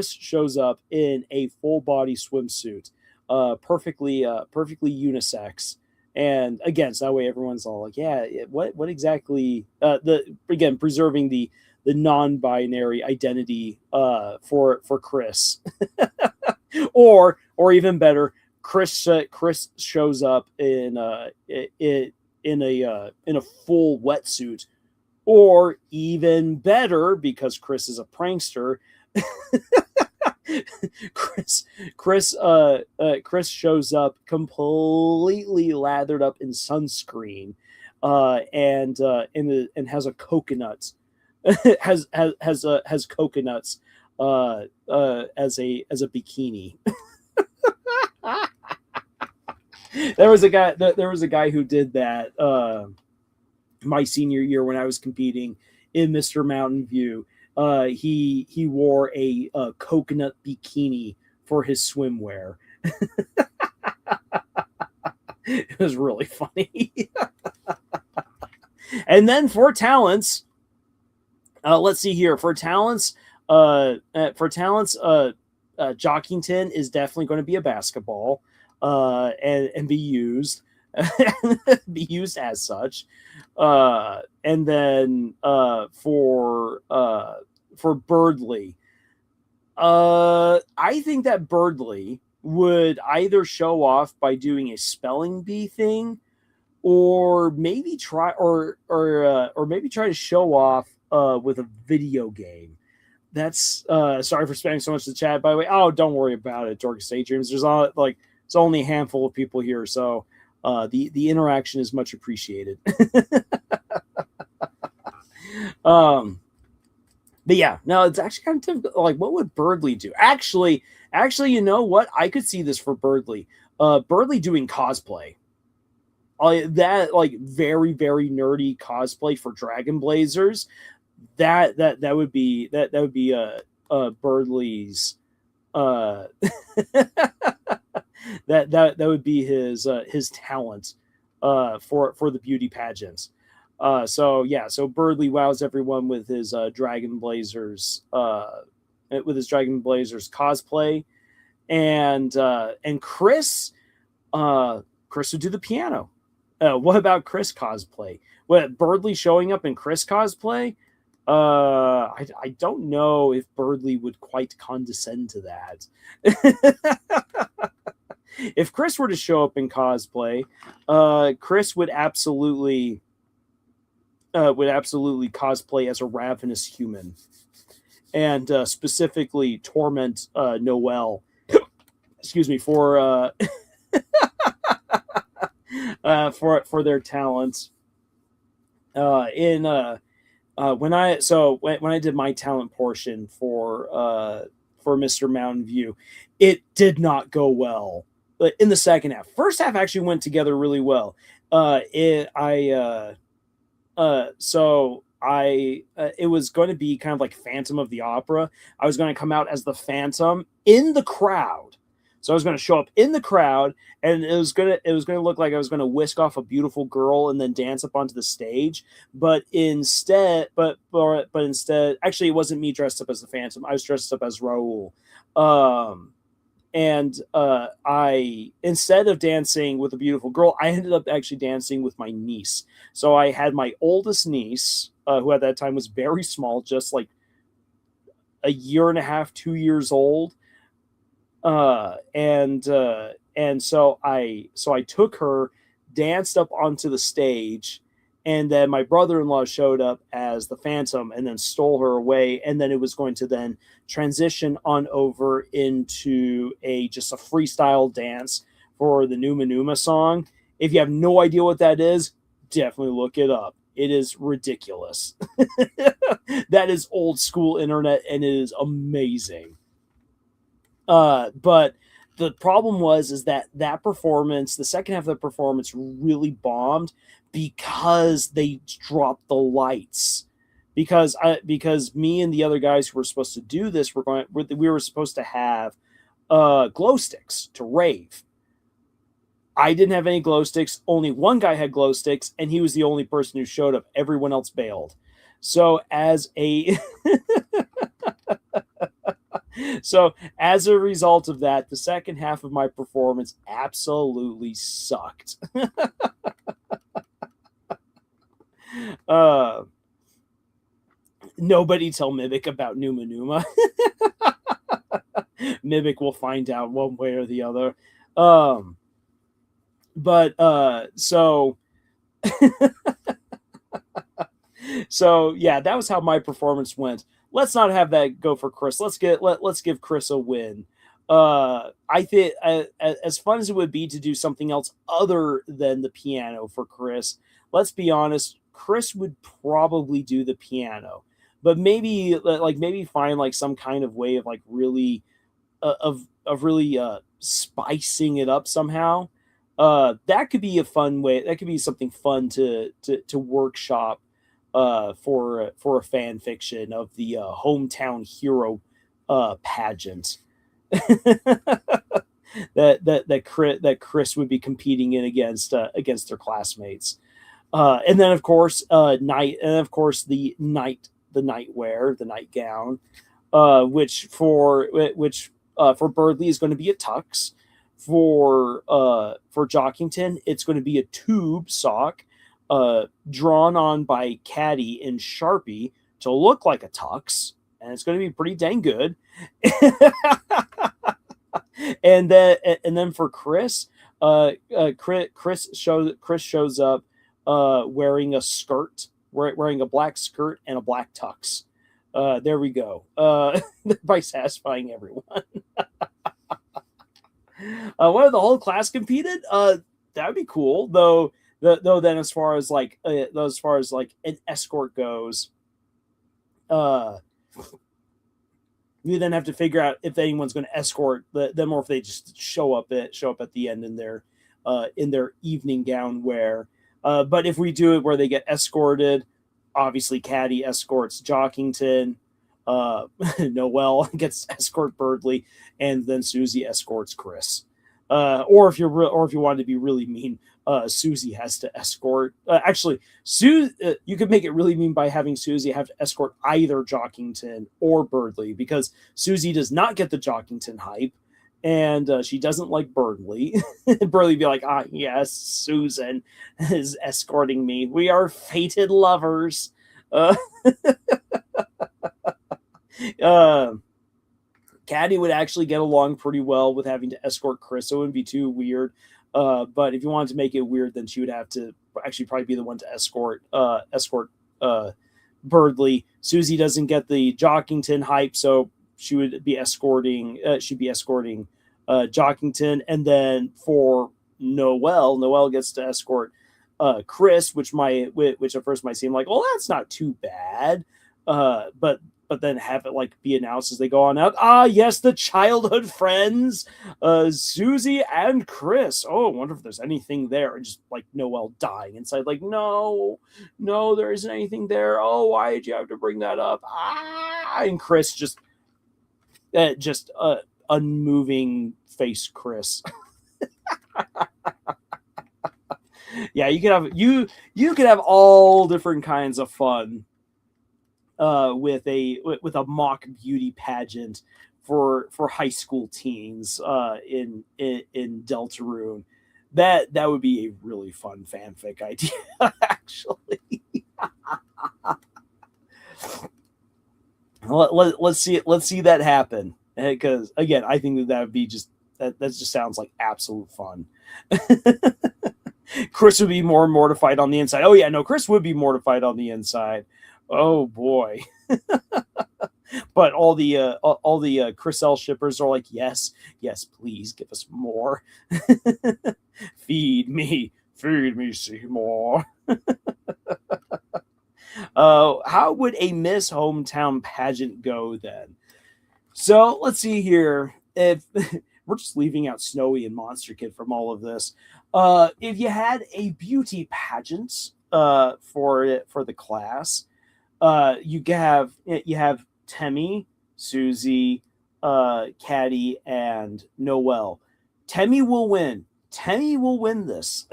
shows up in a full body swimsuit, perfectly unisex. And again, so that way everyone's all like, yeah, what exactly? Preserving the non-binary identity for Chris, or even better, Chris shows up in a full wetsuit, or even better, because Chris is a prankster. Chris shows up completely lathered up in sunscreen, and has a coconut. has coconuts as a bikini. There was a guy who did that my senior year when I was competing in Mr. Mountain View. He wore a coconut bikini for his swimwear. It was really funny. And then for talents, let's see here. For talents, Jockington is definitely going to be a basketball, and be used as such. And then for Birdley, I think that Birdley would either show off by doing a spelling bee thing, or maybe try to show off with a video game. That's sorry for spamming so much in the chat, by the way. Oh, don't worry about it, Dorcas Daydreams. It's only a handful of people here, so the interaction is much appreciated. But yeah, no, it's actually kind of difficult. Like, what would Birdley do? Actually, you know what? I could see this for Birdley. Birdley doing cosplay. That like very, very nerdy cosplay for Dragon Blazers. That would be Birdley's That would be his talent for the beauty pageants. So yeah, so Birdly wows everyone with his Dragon Blazers cosplay, and Chris would do the piano. What about Chris cosplay? What, Birdly showing up in Chris cosplay? I don't know if Birdly would quite condescend to that. If Chris were to show up in cosplay, Chris would absolutely cosplay as a ravenous human, and specifically torment Noel. Excuse me for their talents. In When I did my talent portion for Mr. Mountain View, it did not go well. But in the second half, first half actually went together really well. It I so I It was going to be kind of like Phantom of the Opera. I was going to come out as the Phantom in the crowd. So I was going to show up in the crowd, and it was gonna look like I was going to whisk off a beautiful girl and then dance up onto the stage. But instead, actually, it wasn't me dressed up as the Phantom. I was dressed up as Raul. Um, and I Instead of dancing with a beautiful girl, I ended up actually dancing with my niece. So I had my oldest niece, who at that time was very small, just like a year and a half, 2 years old, and so I took her, danced up onto the stage, and then my brother-in-law showed up as the Phantom and then stole her away, and then it was going to then transition on over into a just a freestyle dance for the Numa Numa song. If you have no idea what that is, definitely look it up. It is ridiculous. That is old school internet, and it is amazing. But the problem is that performance, the second half of the performance, really bombed because they dropped the lights. Because me and the other guys who were supposed to do this we were supposed to have glow sticks to rave. I didn't have any glow sticks. Only one guy had glow sticks, and he was the only person who showed up. Everyone else bailed. So as a So as a result of that, the second half of my performance absolutely sucked. uh, Nobody tell Mimic about Numa Numa. Mimic will find out one way or the other. Um, but So yeah, that was how my performance went. Let's not have that go for Chris. Let's give Chris a win. I think as fun as it would be to do something else other than the piano for Chris, let's be honest, Chris would probably do the piano, but maybe find like some kind of way of like really really spicing it up somehow. That could be a fun way. That could be something fun to workshop for a fan fiction of the hometown hero pageant that Chris would be competing in against their classmates. And then of course the nightwear, the nightgown, which for Birdley is going to be a tux. For Jockington, it's going to be a tube sock, drawn on by Caddy in Sharpie to look like a tux, and it's going to be pretty dang good. And then for Chris, Chris shows up wearing a skirt, wearing a black skirt and a black tux. There we go. By satisfying everyone. What if the whole class competed? That'd be cool. Though then as far as like an escort goes, you then have to figure out if anyone's going to escort them or if they just show up at the end in their evening gown wear. But if we do it where they get escorted, obviously Caddy escorts Jockington, Noel gets escort Birdley, and then Susie escorts Chris. Or if or if you wanted to be really mean, Susie has to escort. Actually, you could make it really mean by having Susie have to escort either Jockington or Birdley, because Susie does not get the Jockington hype, and she doesn't like Birdley. Birdley be like, ah, yes, Susan is escorting me. We are fated lovers. Uh, uh, Caddy would actually get along pretty well with having to escort Chris, so it wouldn't be too weird. But if you wanted to make it weird, then she would have to actually probably be the one to escort Birdley. Susie doesn't get the Jockington hype, so she would be escorting. She'd be escorting Jockington, and then for Noelle gets to escort Chris, which at first might seem like, well, that's not too bad, but then have it like be announced as they go on out. Ah, yes, the childhood friends, Susie and Chris. Oh, I wonder if there's anything there. And just like Noelle dying inside, like, no, there isn't anything there. Oh, why did you have to bring that up? Ah, and Chris just unmoving face Chris. Yeah, you could have all different kinds of fun with a mock beauty pageant for high school teens in Deltarune. That would be a really fun fanfic idea, actually. Let's see that happen, because again, I think that would be that just sounds like absolute fun. Chris would be more mortified on the inside. Oh yeah, no, Chris would be mortified on the inside. Oh boy. But all the Chris L shippers are like, yes, please give us more. feed me, Seymour. How would a Miss Hometown pageant go then? So let's see here. If we're just leaving out Snowy and Monster Kid from all of this, if you had a beauty pageant for the class, you have Temmie, Susie, Caddy, and Noelle. Temmie will win. Temmie will win this.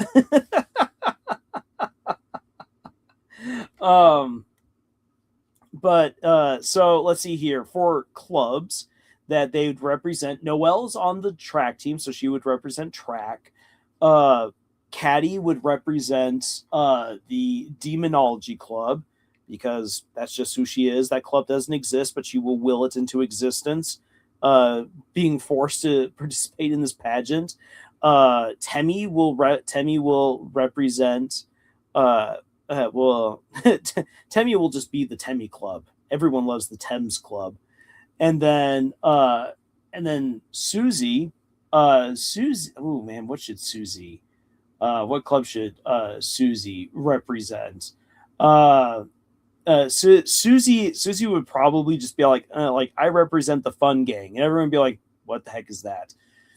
So let's see here. For clubs that they would represent, Noelle's on the track team, so she would represent track. Caddy would represent the Demonology Club, because that's just who she is. That club doesn't exist, but she will will it into existence, being forced to participate in this pageant. Temmie will represent. Temmie will just be the Temmie Club. Everyone loves the Thames Club, and then Susie. Susie. Oh man, what should Susie? What club should Susie represent? Susie would probably just be like I represent the fun gang, and everyone would be like, what the heck is that?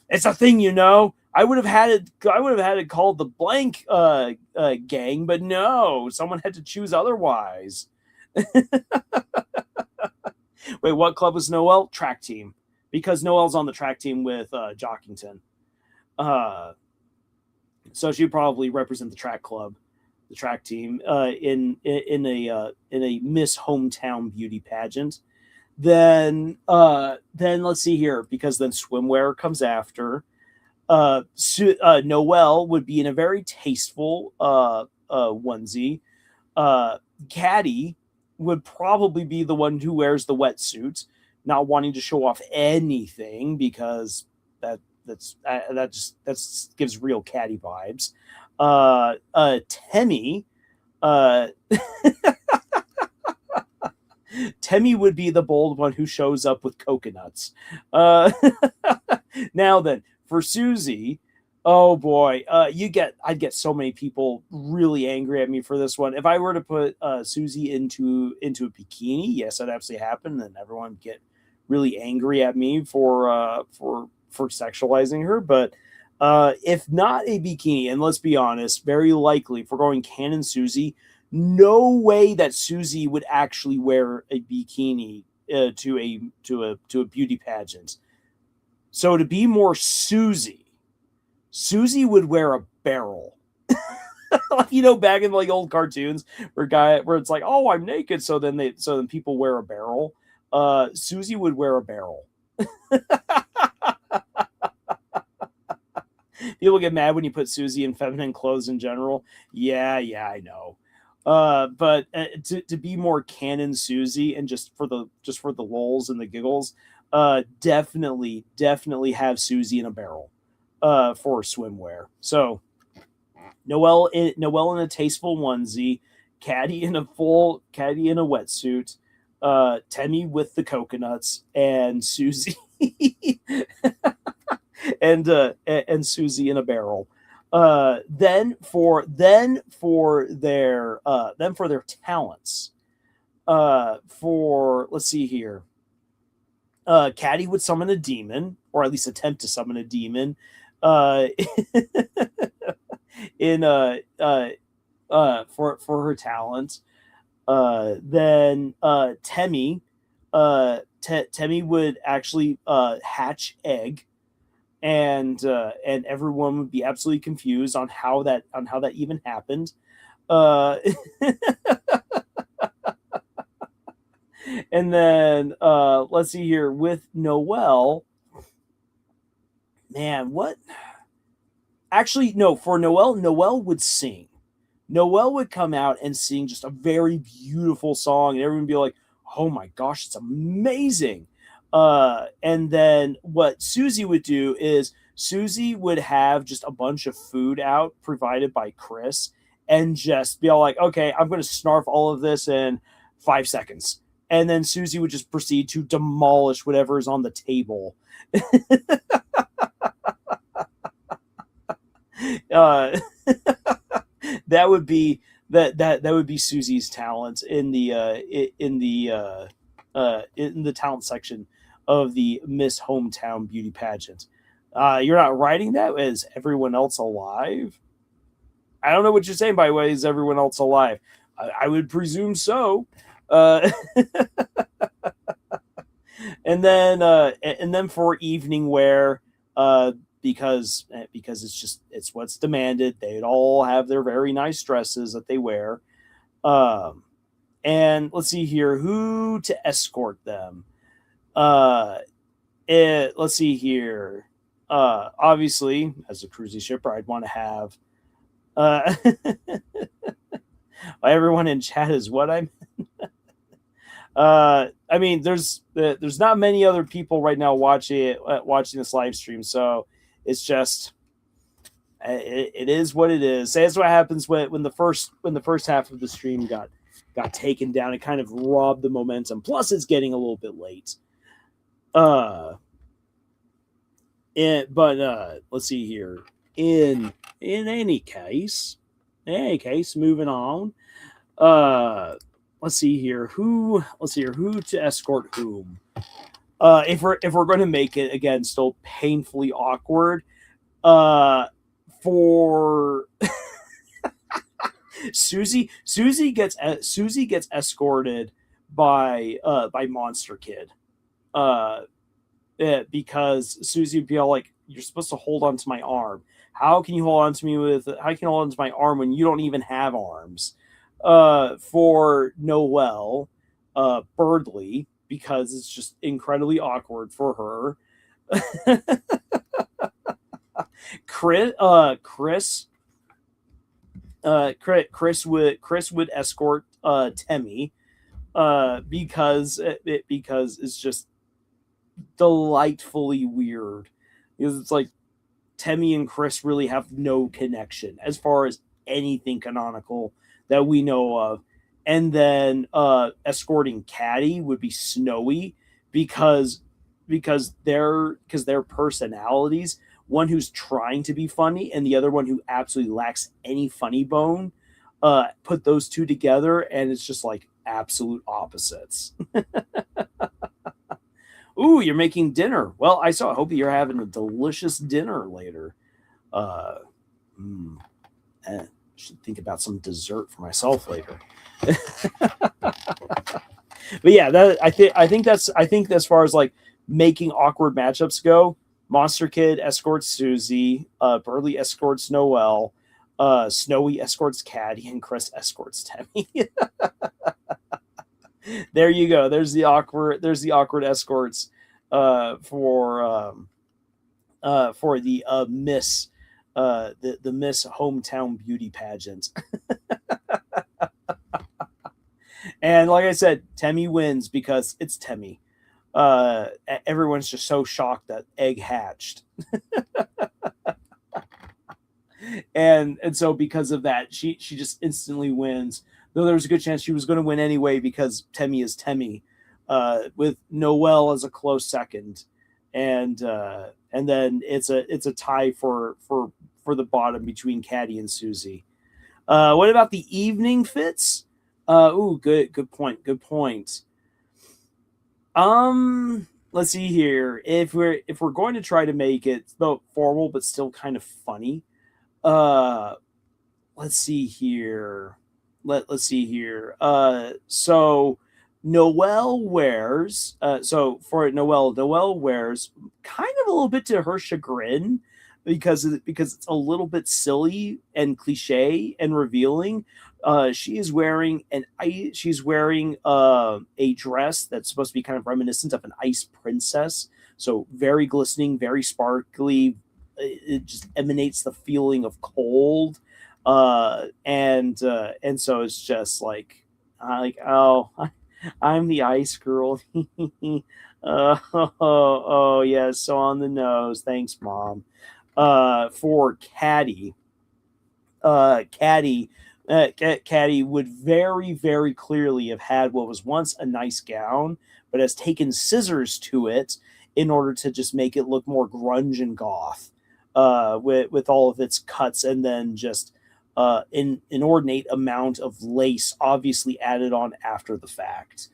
It's a thing, you know. I would have had it called the blank gang, but no, someone had to choose otherwise. Wait, what club was Noelle? Track team, because Noelle's on the track team with Jockington. So she'd probably represent the track club, the track team, in a Miss Hometown beauty pageant. Then let's see here, because then swimwear comes after. Noelle would be in a very tasteful onesie. Caddy would probably be the one who wears the wetsuit, not wanting to show off anything, because that gives real Caddy vibes. Temmie Temmie would be the bold one who shows up with coconuts. Now then, for Susie, oh boy, I'd get so many people really angry at me for this one. If I were to put Susie into a bikini, yes, that absolutely happen, and everyone would get really angry at me for sexualizing her. But if not a bikini, and let's be honest, very likely, if we're going canon Susie, no way that Susie would actually wear a bikini to a beauty pageant. So to be more Susie, Susie would wear a barrel. Like, back in like old cartoons where it's like, oh, I'm naked, so then people wear a barrel. Susie would wear a barrel. People get mad when you put Susie in feminine clothes in general. Yeah, I know. But to be more canon Susie, and just for the lulz and the giggles, definitely have Susie in a barrel for swimwear. So Noelle in a tasteful onesie, Caddy in a wetsuit, Temmie with the coconuts, and Susie and Susie in a barrel. Then for their talents. For Let's see here. Caddy would summon a demon, or at least attempt to summon a demon. Uh, in For her talent. Then Temmie would actually hatch egg, and everyone would be absolutely confused on how that even happened. And then let's see here with Noelle. Man, what? Actually, no. For Noelle would sing. Noelle would come out and sing just a very beautiful song, and everyone would be like, "Oh my gosh, it's amazing!" And then what Susie would do is Susie would have just a bunch of food out provided by Chris, and just be all like, "Okay, I'm going to snarf all of this in 5 seconds," and then Susie would just proceed to demolish whatever is on the table. uh, that would be that would be Susie's talent in the talent section of the Miss Hometown Beauty Pageant. You're not writing that as everyone else alive? I don't know what you're saying by the way. Is everyone else alive? I would presume so. And then for evening wear, because it's what's demanded. They'd all have their very nice dresses that they wear. And let's see here, who to escort them. Let's see here. Obviously, as a cruising shipper, I'd want to have. Everyone in chat is what I meant. I mean, there's not many other people right now watching this live stream, so it's just it is what it is. That's what happens when the first half of the stream got taken down. It kind of robbed the momentum. Plus, it's getting a little bit late. But let's see here. In any case, moving on. Let's see here who to escort whom. If we're going to make it again still painfully awkward, for Susie gets escorted by Monster Kid, because Susie would be all like, "You're supposed to hold on to my arm. How can you hold on to my arm when you don't even have arms?" For Noelle, Birdley, because it's just incredibly awkward for her. Chris would escort Temmie, because it's just delightfully weird, because it's like Temmie and Chris really have no connection as far as anything canonical that we know of. And then escorting Caddy would be Snowy, because their personalities, one who's trying to be funny and the other one who absolutely lacks any funny bone, put those two together and it's just like absolute opposites. Ooh, you're making dinner. Well, I hope you're having a delicious dinner later. Should think about some dessert for myself later. But yeah, I think as far as like making awkward matchups go, Monster Kid escorts Susie. Burley escorts Noelle. Snowy escorts Caddy, and Chris escorts Temmie. There you go. There's the awkward. There's the awkward escorts for the Miss the Miss Hometown Beauty Pageant. And like I said, Temmie wins because it's Temmie. Everyone's just so shocked that egg hatched, and so because of that, she just instantly wins. Though there was a good chance she was going to win anyway because Temmie is Temmie, with Noelle as a close second, and then it's a tie for the bottom between Caddy and Susie. What about the evening fits? Good point. Good point. Let's see here. If we're going to try to make it though formal but still kind of funny, uh, let's see here. Let's see here. So Noelle wears. So for Noelle wears kind of a little bit to her chagrin because it's a little bit silly and cliche and revealing. She is wearing she's wearing a dress that's supposed to be kind of reminiscent of an ice princess. So very glistening, very sparkly. It just emanates the feeling of cold, and so it's just like oh, I'm the ice girl. Oh yes, so on the nose. Thanks, mom. For Caddy, Caddy, Caddy would very, very clearly have had what was once a nice gown, but has taken scissors to it in order to just make it look more grunge and goth, with all of its cuts, and then just an inordinate amount of lace, obviously added on after the fact.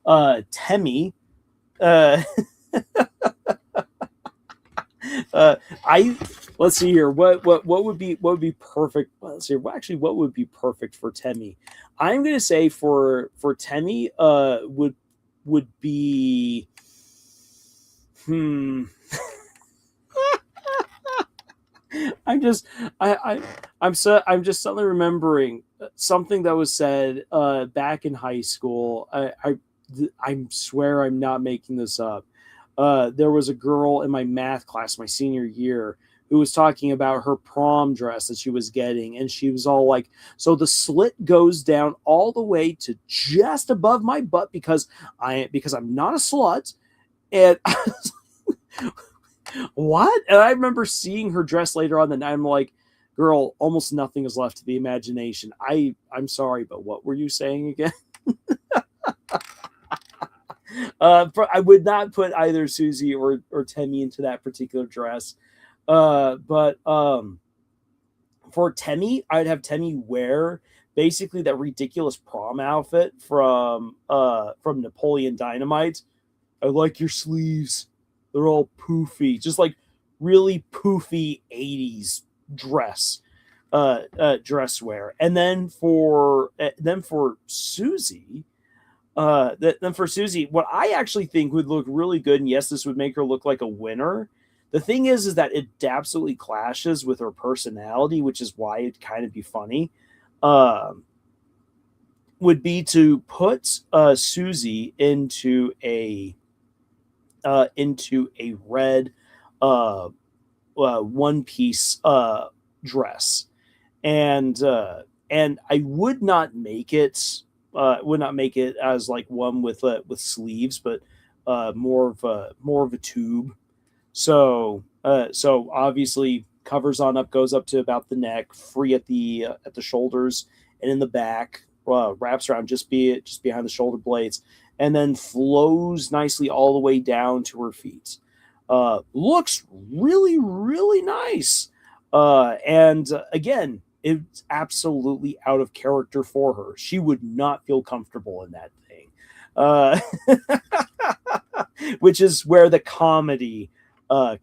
Temmie, uh, I let's see here. What would be perfect? Let's see. Well, actually, what would be perfect for Temmie? I'm gonna say for Temmie, would be hmm. I'm just I'm just suddenly remembering something that was said back in high school. I swear I'm not making this up. There was a girl in my math class my senior year who was talking about her prom dress that she was getting, and she was all like, "So the slit goes down all the way to just above my butt because I'm not a slut." And what? And I remember seeing her dress later on the night. I'm like, "Girl, almost nothing is left to the imagination." I'm sorry, but what were you saying again? I would not put either Susie or Temmie into that particular dress. But For Temmie, I'd have Temmie wear basically that ridiculous prom outfit from Napoleon Dynamite. I like your sleeves. They're all poofy. Just like really poofy 80s dress. Dress wear. And then for Susie, then for Susie, what I actually think would look really good, and yes, this would make her look like a winner. The thing is that it absolutely clashes with her personality, which is why it'd kind of be funny. Um, would be to put Susie into a red uh, one piece dress, and I would not make it as like one with sleeves, but more of a tube. So obviously covers on up, goes up to about the neck, free at the shoulders and in the back, wraps around just behind the shoulder blades, and then flows nicely all the way down to her feet. Looks really, really nice. And Again, it's absolutely out of character for her. She would not feel comfortable in that thing. Uh, which is where the comedy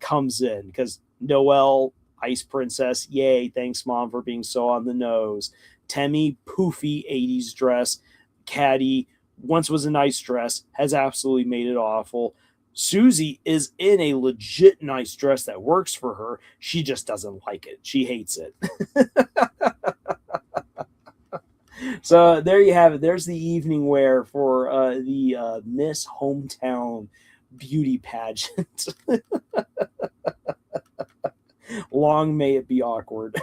comes in, because Noelle, Ice Princess, yay, thanks, Mom, for being so on the nose. Temmie, poofy 80s dress. Caddy, once was a nice dress, has absolutely made it awful. Susie is in a legit nice dress that works for her. She just doesn't like it. She hates it. So there you have it. There's the evening wear for the Miss Hometown beauty pageant. Long may it be awkward.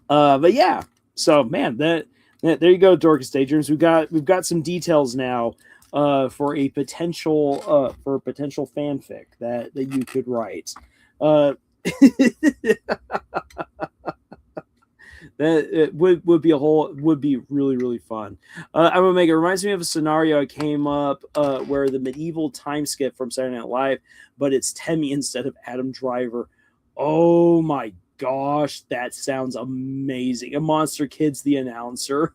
But yeah, so man, there you go, Dorcas Daydreams. We've got some details now for a potential fanfic that you could write. Uh, that it would be really really fun. I'm gonna make it reminds me of a scenario I came up where the medieval time skip from Saturday Night Live, but it's Temmie instead of Adam Driver. Oh my gosh, that sounds amazing! A Monster Kids the announcer.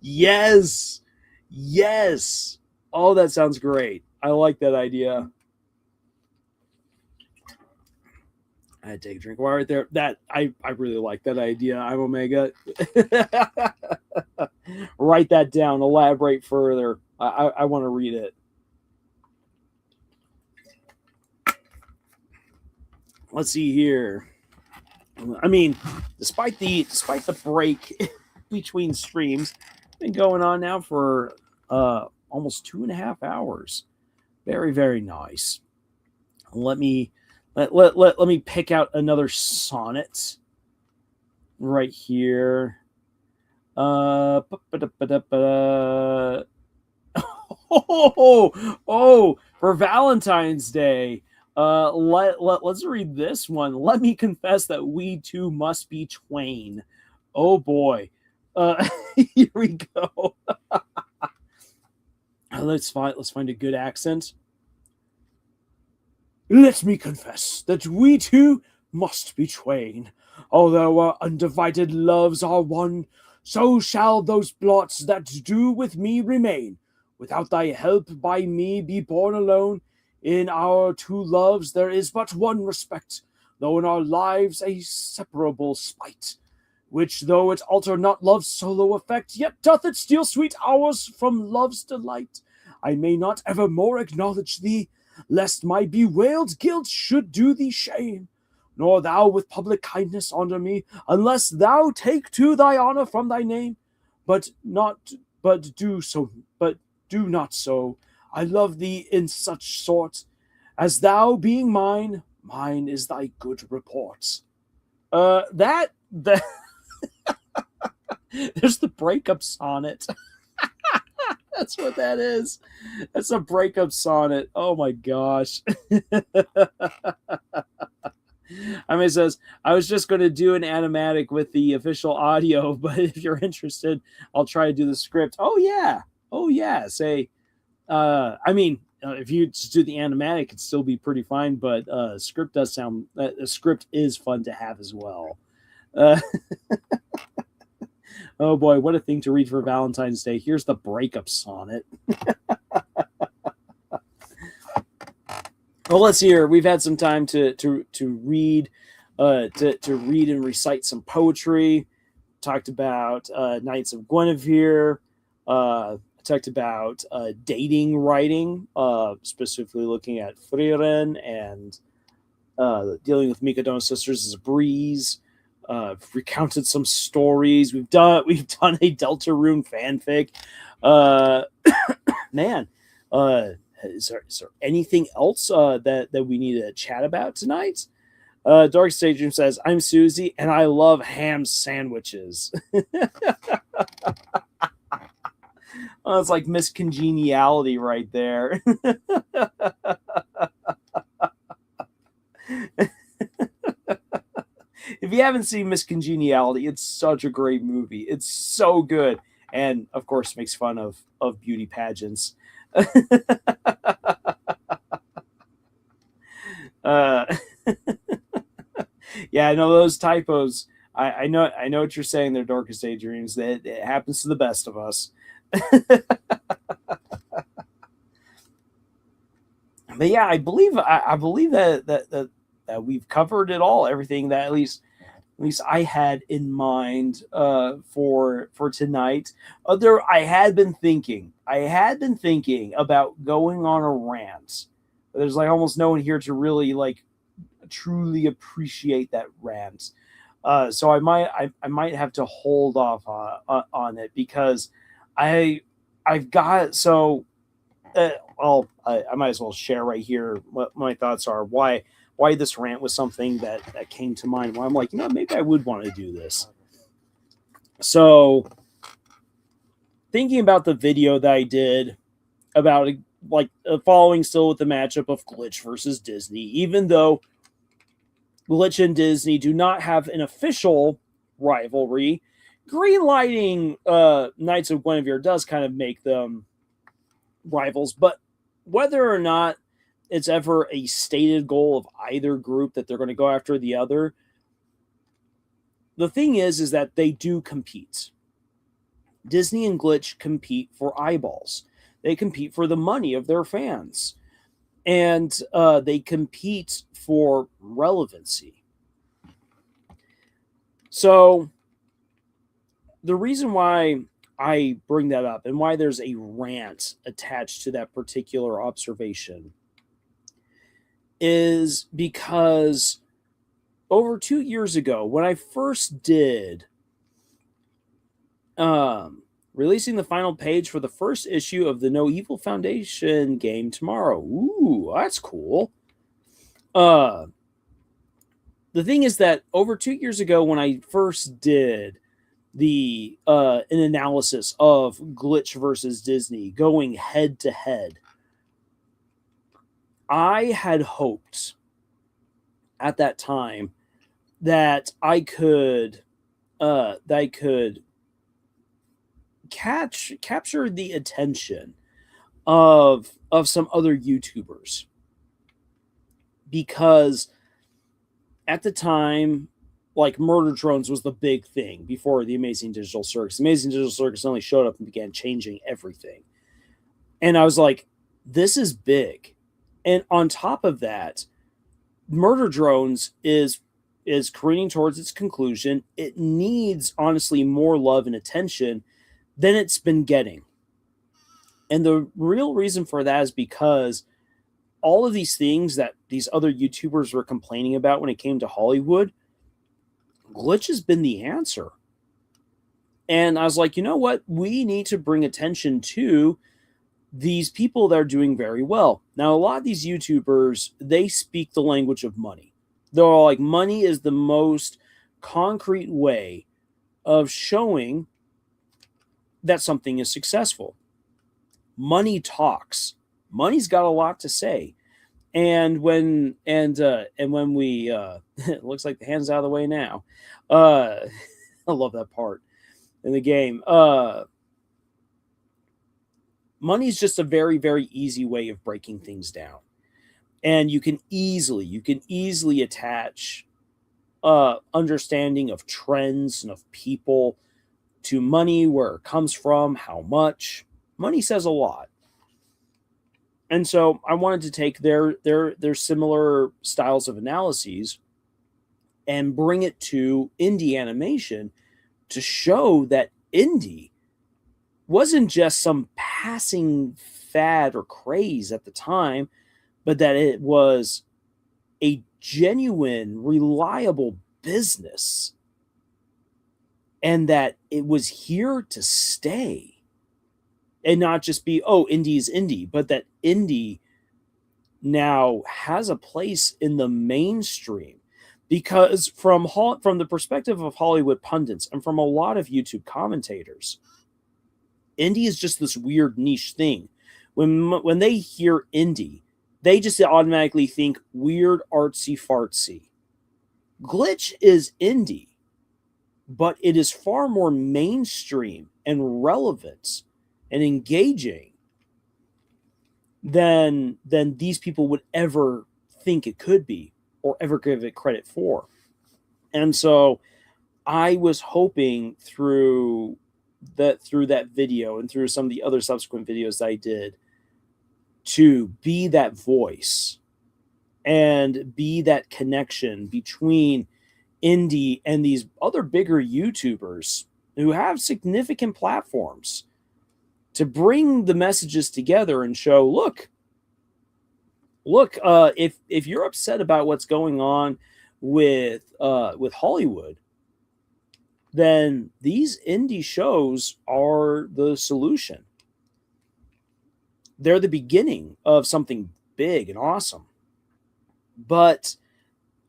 Yes, yes. Oh, that sounds great. I like that idea. I had to take a drink of water right there. That I really like that idea. I'm Omega. Write that down. Elaborate further. I want to read it. Let's see here. I mean, despite the break between streams, been going on now for almost 2.5 hours. Very very nice. Let me let me pick out another sonnet right here. Oh, for Valentine's Day. Let's read this one. Let me confess that we two must be twain. Oh boy. Here we go. Let's find a good accent. Let me confess that we two must be twain. Although our undivided loves are one, so shall those blots that do with me remain. Without thy help by me be born alone. In our two loves there is but one respect, though in our lives a separable spite. Which though it alter not love's solo effect, yet doth it steal sweet hours from love's delight. I may not evermore acknowledge thee, lest my bewailed guilt should do thee shame, nor thou with public kindness honor me, unless thou take to thy honor from thy name. But do not so. I love thee in such sort, as thou being mine, mine is thy good report. That there's the breakup sonnet. That's what that is. That's a breakup sonnet. Oh my gosh. I mean, it says, I was just going to do an animatic with the official audio, but if you're interested, I'll try to do the script. Oh, yeah. Oh, yeah. Say, I mean, if you just do the animatic, it'd still be pretty fine, but script does sound, a script is fun to have as well. Oh boy, what a thing to read for Valentine's Day. Here's the breakup sonnet. Well, let's hear. We've had some time to read, to read and recite some poetry. Talked about Knights of Guinevere. Talked about dating writing, specifically looking at Frieren and dealing with Mikado's sisters as a breeze. Recounted some stories. We've done a Deltarune fanfic. Man, is there anything else that we need to chat about tonight? Dark Stadium says, I'm Susie and I love ham sandwiches. Oh, it's like Miss Congeniality right there. If you haven't seen Miss Congeniality, it's such a great movie. It's so good. And of course makes fun of beauty pageants. Yeah, I know those typos. I know what you're saying there, Darkest Daydreams. That it happens to the best of us. But yeah, I believe that we've covered it all. Everything that at least at least I had in mind for tonight. I had been thinking about going on a rant. There's like almost no one here to really like truly appreciate that rant. So I might have to hold off on it because I I've got so I might as well share right here what my thoughts are. Why this rant was something that came to mind. Why I'm like, maybe I would want to do this. So thinking about the video that I did about like following still with the matchup of Glitch versus Disney, even though Glitch and Disney do not have an official rivalry, greenlighting Knights of Guinevere does kind of make them rivals. But whether or not it's ever a stated goal of either group that they're going to go after the other, the thing is that they do compete. Disney and Glitch compete for eyeballs. They compete for the money of their fans. And they compete for relevancy. So the reason why I bring that up and why there's a rant attached to that particular observation is because over 2 years ago, when I first did releasing the final page for the first issue of the No Evil Foundation game tomorrow. Ooh, that's cool. The thing is that over 2 years ago, when I first did an analysis of Glitch versus Disney going head to head, I had hoped at that time that I could capture the attention of some other YouTubers, because at the time, like, murder drones was the big thing before the Amazing Digital Circus. Amazing Digital Circus only showed up and began changing everything. And I was like, this is big. And on top of that, murder drones is careening towards its conclusion. It needs, honestly, more love and attention than it's been getting. And the real reason for that is because all of these things that these other YouTubers were complaining about when it came to Hollywood, Glitch has been the answer. And I was like, you know what? We need to bring attention to these people that are doing very well. Now, a lot of these YouTubers, they speak the language of money. They're all like, money is the most concrete way of showing that something is successful. Money talks. Money's got a lot to say. And when we it looks like the hand's out of the way now. I love that part in the game. Money's just a very, very easy way of breaking things down. And you can easily attach understanding of trends and of people to money, where it comes from, how much. Money says a lot. And so I wanted to take their similar styles of analyses and bring it to indie animation to show that indie wasn't just some passing fad or craze at the time, but that it was a genuine, reliable business, and that it was here to stay. And not just be, indie is indie, but that indie now has a place in the mainstream. Because from the perspective of Hollywood pundits and from a lot of YouTube commentators, indie is just this weird niche thing. When they hear indie, they just automatically think weird, artsy, fartsy. Glitch is indie, but it is far more mainstream and relevant and engaging than these people would ever think it could be or ever give it credit for. And so I was hoping through that video and through some of the other subsequent videos that I did to be that voice and be that connection between indie and these other bigger YouTubers who have significant platforms to bring the messages together and show, look, if you're upset about what's going on with Hollywood, then these indie shows are the solution. They're the beginning of something big and awesome. But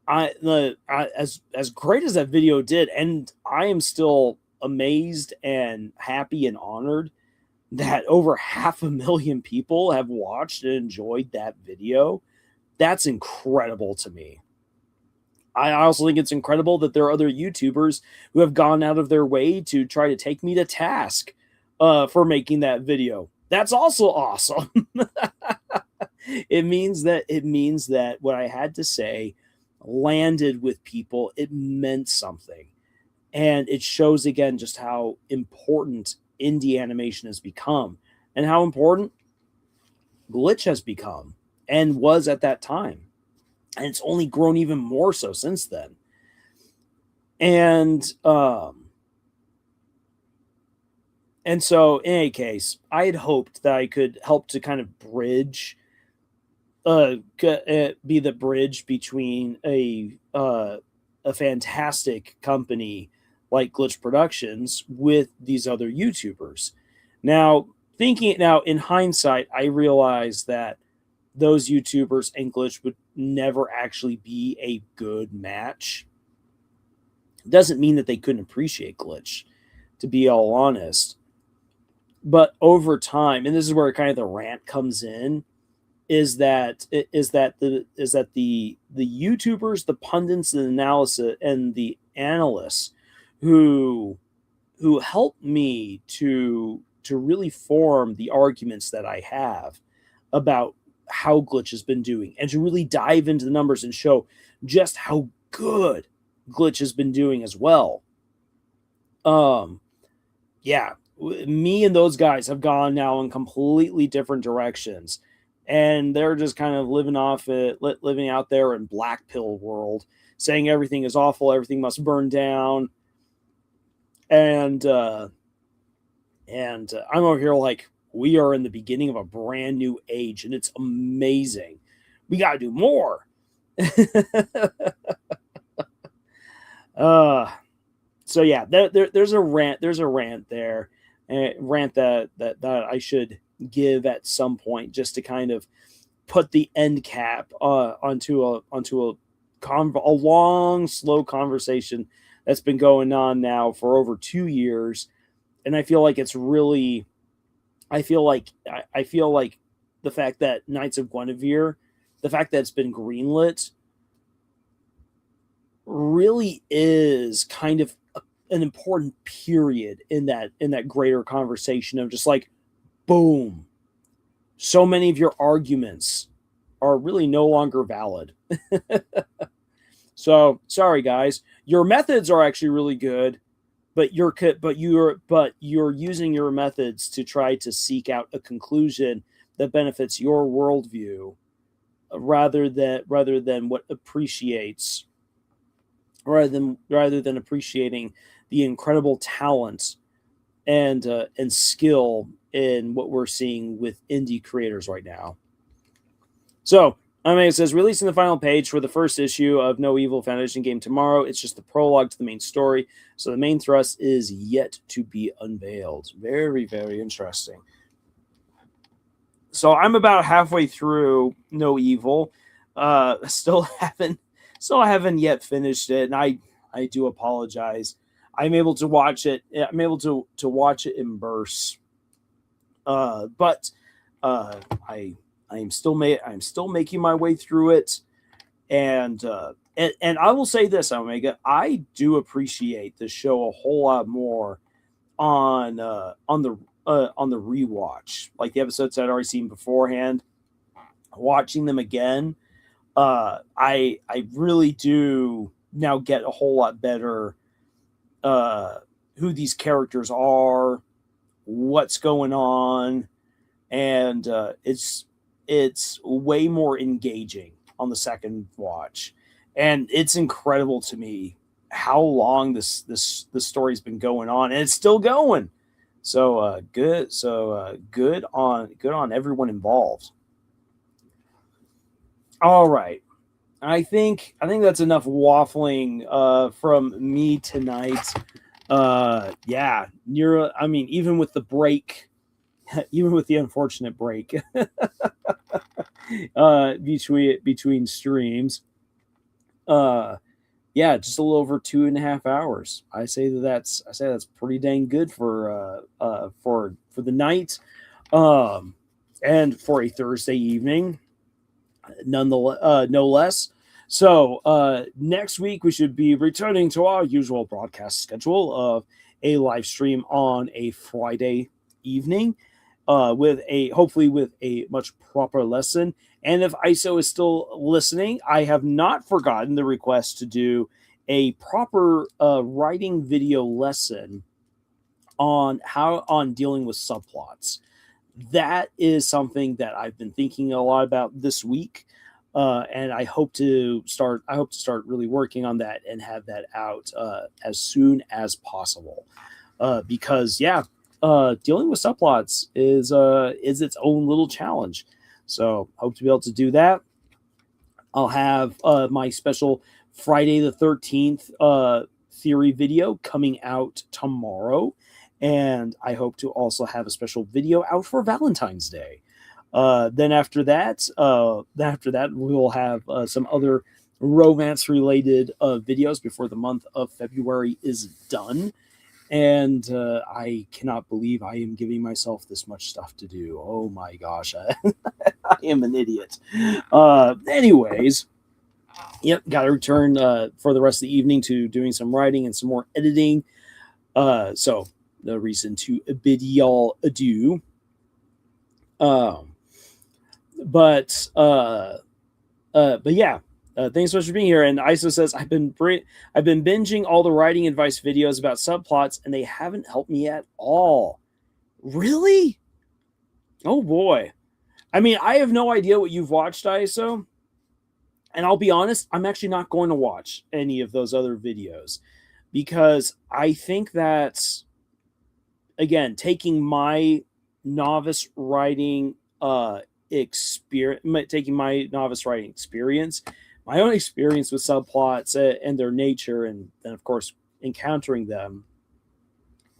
as great as that video did, and I am still amazed and happy and honored that over 500,000 people have watched and enjoyed that video. That's incredible to me. I also think it's incredible that there are other YouTubers who have gone out of their way to try to take me to task for making that video. That's also awesome. It means that what I had to say landed with people. It meant something. And it shows again just how important indie animation has become and how important Glitch has become and was at that time. And it's only grown even more so since then. And so in any case, I had hoped that I could help to kind of bridge, be the bridge between a fantastic company like Glitch Productions with these other YouTubers. Now, in hindsight, I realized that those YouTubers and Glitch would never actually be a good match. Doesn't mean that they couldn't appreciate Glitch, to be all honest. But over time, and this is where kind of the rant comes in, is that the YouTubers, the pundits, the analysis, and the analysts who helped me to really form the arguments that I have about how Glitch has been doing, and to really dive into the numbers and show just how good Glitch has been doing as well. Yeah, me and those guys have gone now in completely different directions, and they're just kind of living out there in black pill world, saying everything is awful, everything must burn down, and I'm over here like, we are in the beginning of a brand new age, and it's amazing. We got to do more. So yeah, there's a rant. There's a rant there, a rant that I should give at some point, just to kind of put the end cap onto a long, slow conversation that's been going on now for over 2 years, and I feel like it's really. I feel like the fact that Knights of Guinevere, the fact that it's been greenlit, really is kind of an important period in that greater conversation of just like, boom, so many of your arguments are really no longer valid. So sorry guys, your methods are actually really good. But you're using your methods to try to seek out a conclusion that benefits your worldview, rather than appreciating the incredible talent and skill in what we're seeing with indie creators right now. So, it says, releasing the final page for the first issue of No Evil Foundation game tomorrow. It's just the prologue to the main story, so the main thrust is yet to be unveiled. Very, very interesting. So I'm about halfway through No Evil. Still haven't yet finished it, and I do apologize. I'm able to watch it. I'm able to watch it in bursts. But I'm still making my way through it, and I will say this, Omega, I do appreciate the show a whole lot more on the rewatch, like the episodes I'd already seen beforehand. Watching them again, I really do now get a whole lot better who these characters are, what's going on, and it's way more engaging on the second watch. And it's incredible to me how long this story's been going on, and it's still going. So good. So good on everyone involved. All right. I think that's enough waffling from me tonight. Yeah, I mean, even with the break, even with the unfortunate break between streams, uh, yeah, just a little over 2.5 hours. I say that's pretty dang good for the night, um, and for a Thursday evening, no less. So next week we should be returning to our usual broadcast schedule of a live stream on a Friday evening, with a hopefully with a much proper lesson. And if ISO is still listening, I have not forgotten the request to do a proper writing video lesson on dealing with subplots. That is something that I've been thinking a lot about this week, and I hope to start really working on that and have that out as soon as possible. Because yeah, dealing with subplots is its own little challenge. So hope to be able to do that. I'll have my special Friday the 13th theory video coming out tomorrow. And I hope to also have a special video out for Valentine's Day. Then after that, we will have some other romance-related videos before the month of February is done. And I cannot believe I am giving myself this much stuff to do. Oh my gosh, I am an idiot. Anyways, yep, got to return for the rest of the evening to doing some writing and some more editing. So no reason to bid y'all adieu. But yeah, thanks so much for being here. And ISO says I've been binging all the writing advice videos about subplots, and they haven't helped me at all. Really? Oh boy. I mean, I have no idea what you've watched, ISO. And I'll be honest, I'm actually not going to watch any of those other videos, because I think that, again, taking my novice writing experience, my own experience with subplots and their nature, and then of course encountering them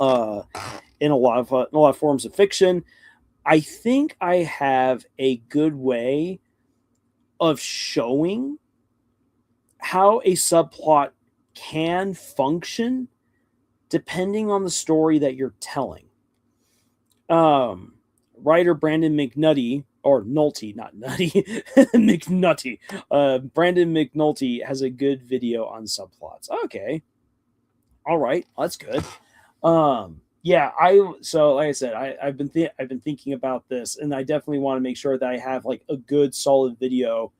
in a lot of forms of fiction, I think I have a good way of showing how a subplot can function depending on the story that you're telling. Writer Brandon McNulty, or Nulty, not Nutty, McNutty. Brandon McNulty has a good video on subplots. Okay. All right. That's good. Yeah, so like I said, I've been thinking about this, and I definitely want to make sure that I have like a good solid video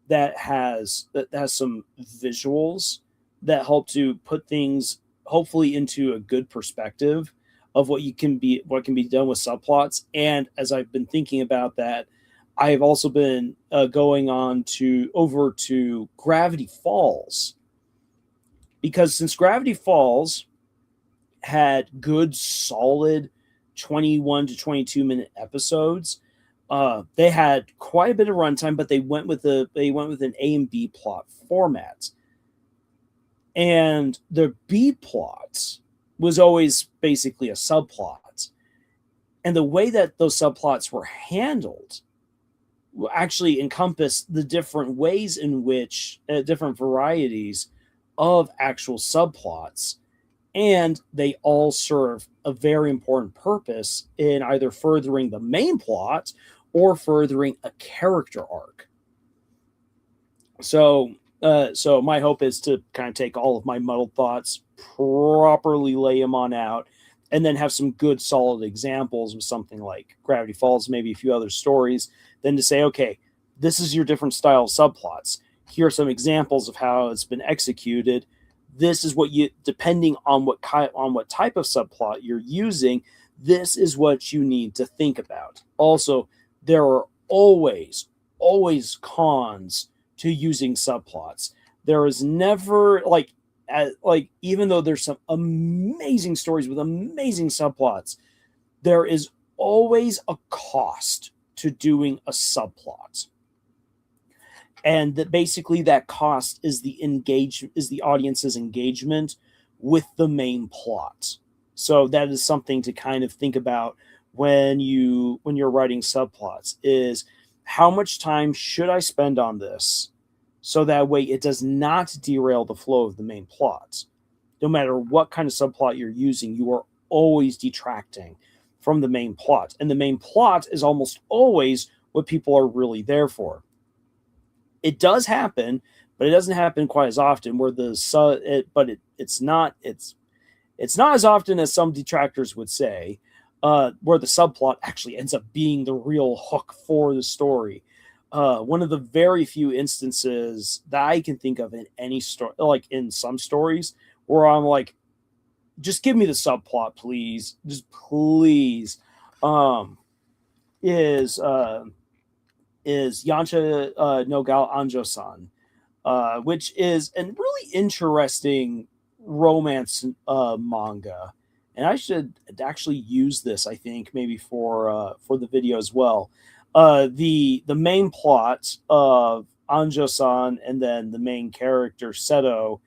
that has some visuals that help to put things hopefully into a good perspective of what can be done with subplots. And as I've been thinking about that, I have also been going over to Gravity Falls, because since Gravity Falls had good solid 21 to 22 minute episodes, they had quite a bit of runtime, but they went with an A and B plot format, and the B plot was always basically a subplot, and the way that those subplots were handled actually encompassed the different ways in which different varieties of actual subplots, and they all serve a very important purpose in either furthering the main plot or furthering a character arc. So my hope is to kind of take all of my muddled thoughts, properly lay them on out, and then have some good solid examples with something like Gravity Falls, maybe a few other stories, then to say, okay, this is your different style subplots. Here are some examples of how it's been executed. This is what you, depending on what type of subplot you're using, this is what you need to think about. Also, there are always cons to using subplots. There is never, like, like, even though there's some amazing stories with amazing subplots, there is always a cost to doing a subplot. And that basically that cost is the audience's engagement with the main plot. So that is something to kind of think about when you're writing subplots, is how much time should I spend on this, so that way it does not derail the flow of the main plot. No matter what kind of subplot you're using, you are always detracting from the main plot. And the main plot is almost always what people are really there for. It does happen, but it doesn't happen quite as often. Where it's not as often as some detractors would say. Where the subplot actually ends up being the real hook for the story. One of the very few instances that I can think of in any story, like in some stories, where I'm like, just give me the subplot, please, just please, is Yancha no Gal Anjo-san, which is a really interesting romance manga. And I should actually use this, I think, maybe for the video as well. The main plot of Anjo-san and then the main character Seto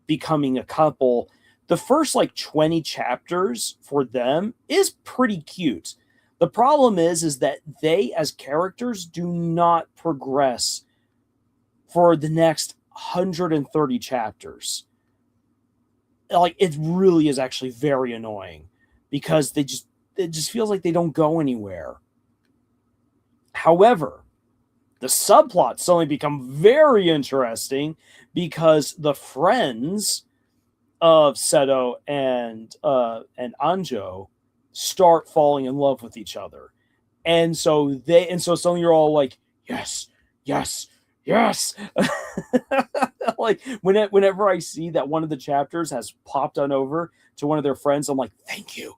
becoming a couple, the first like 20 chapters for them is pretty cute. The problem is that they as characters do not progress for the next 130 chapters. Like, it really is actually very annoying, because it just feels like they don't go anywhere. However, the subplots suddenly become very interesting, because the friends of Seto and Anjo start falling in love with each other. And so suddenly you're all like, yes, yes, yes. Like, whenever I see that one of the chapters has popped on over to one of their friends, I'm like, thank you,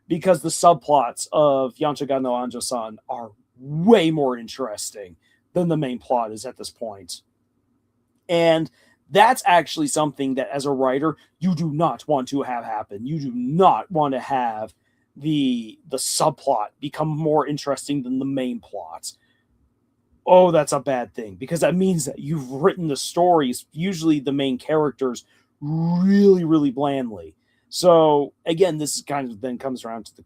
because the subplots of Yancha no Anjo-san are way more interesting than the main plot is at this point. And that's actually something that, as a writer, you do not want to have happen. You do not want to have the subplot become more interesting than the main plot. Oh, that's a bad thing, because that means that you've written the stories, usually the main characters, really, really blandly. So again, this kind of then comes around to the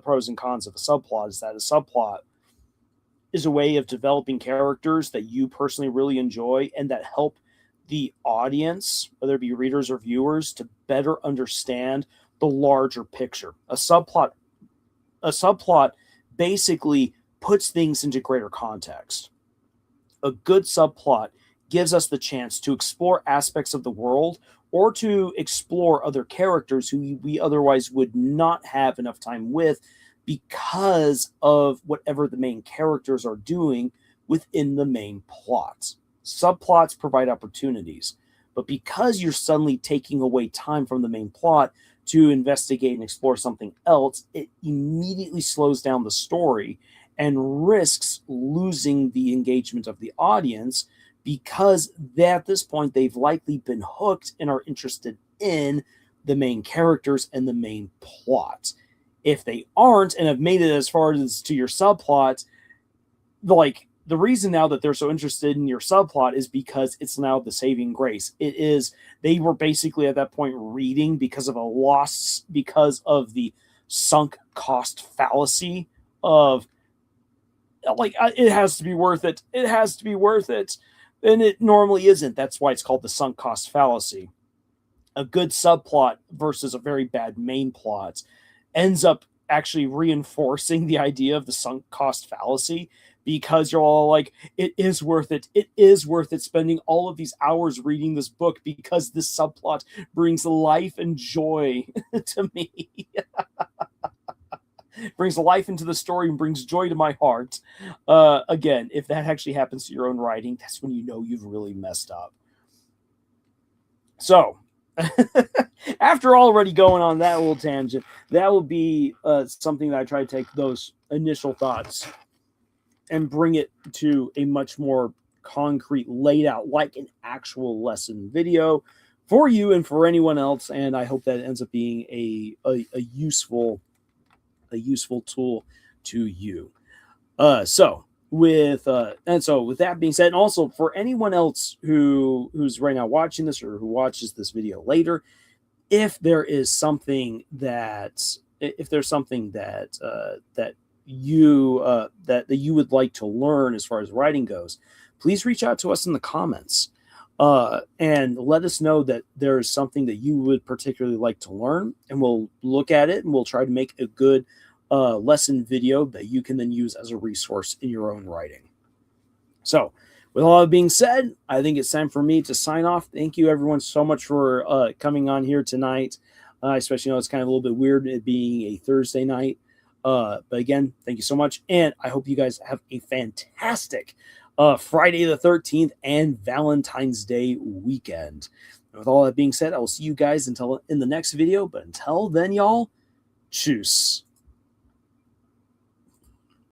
pros and cons of a subplot. Is that a subplot is a way of developing characters that you personally really enjoy and that help the audience, whether it be readers or viewers, to better understand the larger picture. A subplot basically puts things into greater context. A good subplot gives us the chance to explore aspects of the world, or to explore other characters who we otherwise would not have enough time with, because of whatever the main characters are doing within the main plot. Subplots provide opportunities, but because you're suddenly taking away time from the main plot to investigate and explore something else, it immediately slows down the story and risks losing the engagement of the audience, because at this point they've likely been hooked and are interested in the main characters and the main plot. If they aren't and have made it as far as to your subplot, like, the reason now that they're so interested in your subplot is because it's now the saving grace. It is, they were basically at that point reading because of a loss, because of the sunk cost fallacy of, like, it has to be worth it. It has to be worth it. And it normally isn't. That's why it's called the sunk cost fallacy. A good subplot versus a very bad main plot ends up actually reinforcing the idea of the sunk cost fallacy, because you're all like, it is worth it. It is worth it spending all of these hours reading this book, because this subplot brings life and joy to me. Brings life into the story and brings joy to my heart. Again, if that actually happens to your own writing, that's when you know you've really messed up. So, after already going on that little tangent, that will be something that I try to take those initial thoughts and bring it to a much more concrete, laid out like an actual lesson video for you and for anyone else. And I hope that it ends up being a useful tool to you. So with that being said, and also for anyone else who's right now watching this or who watches this video later, if there's something that you would like to learn as far as writing goes, please reach out to us in the comments and let us know that there's something that you would particularly like to learn, and we'll look at it and we'll try to make a good lesson video that you can then use as a resource in your own writing. So with all that being said, I think it's time for me to sign off. Thank you everyone so much for coming on here tonight. Especially, it's kind of a little bit weird it being a Thursday night. But again, thank you so much. And I hope you guys have a fantastic Friday the 13th and Valentine's Day weekend. And with all that being said, I will see you guys in the next video. But until then, y'all, tschüss.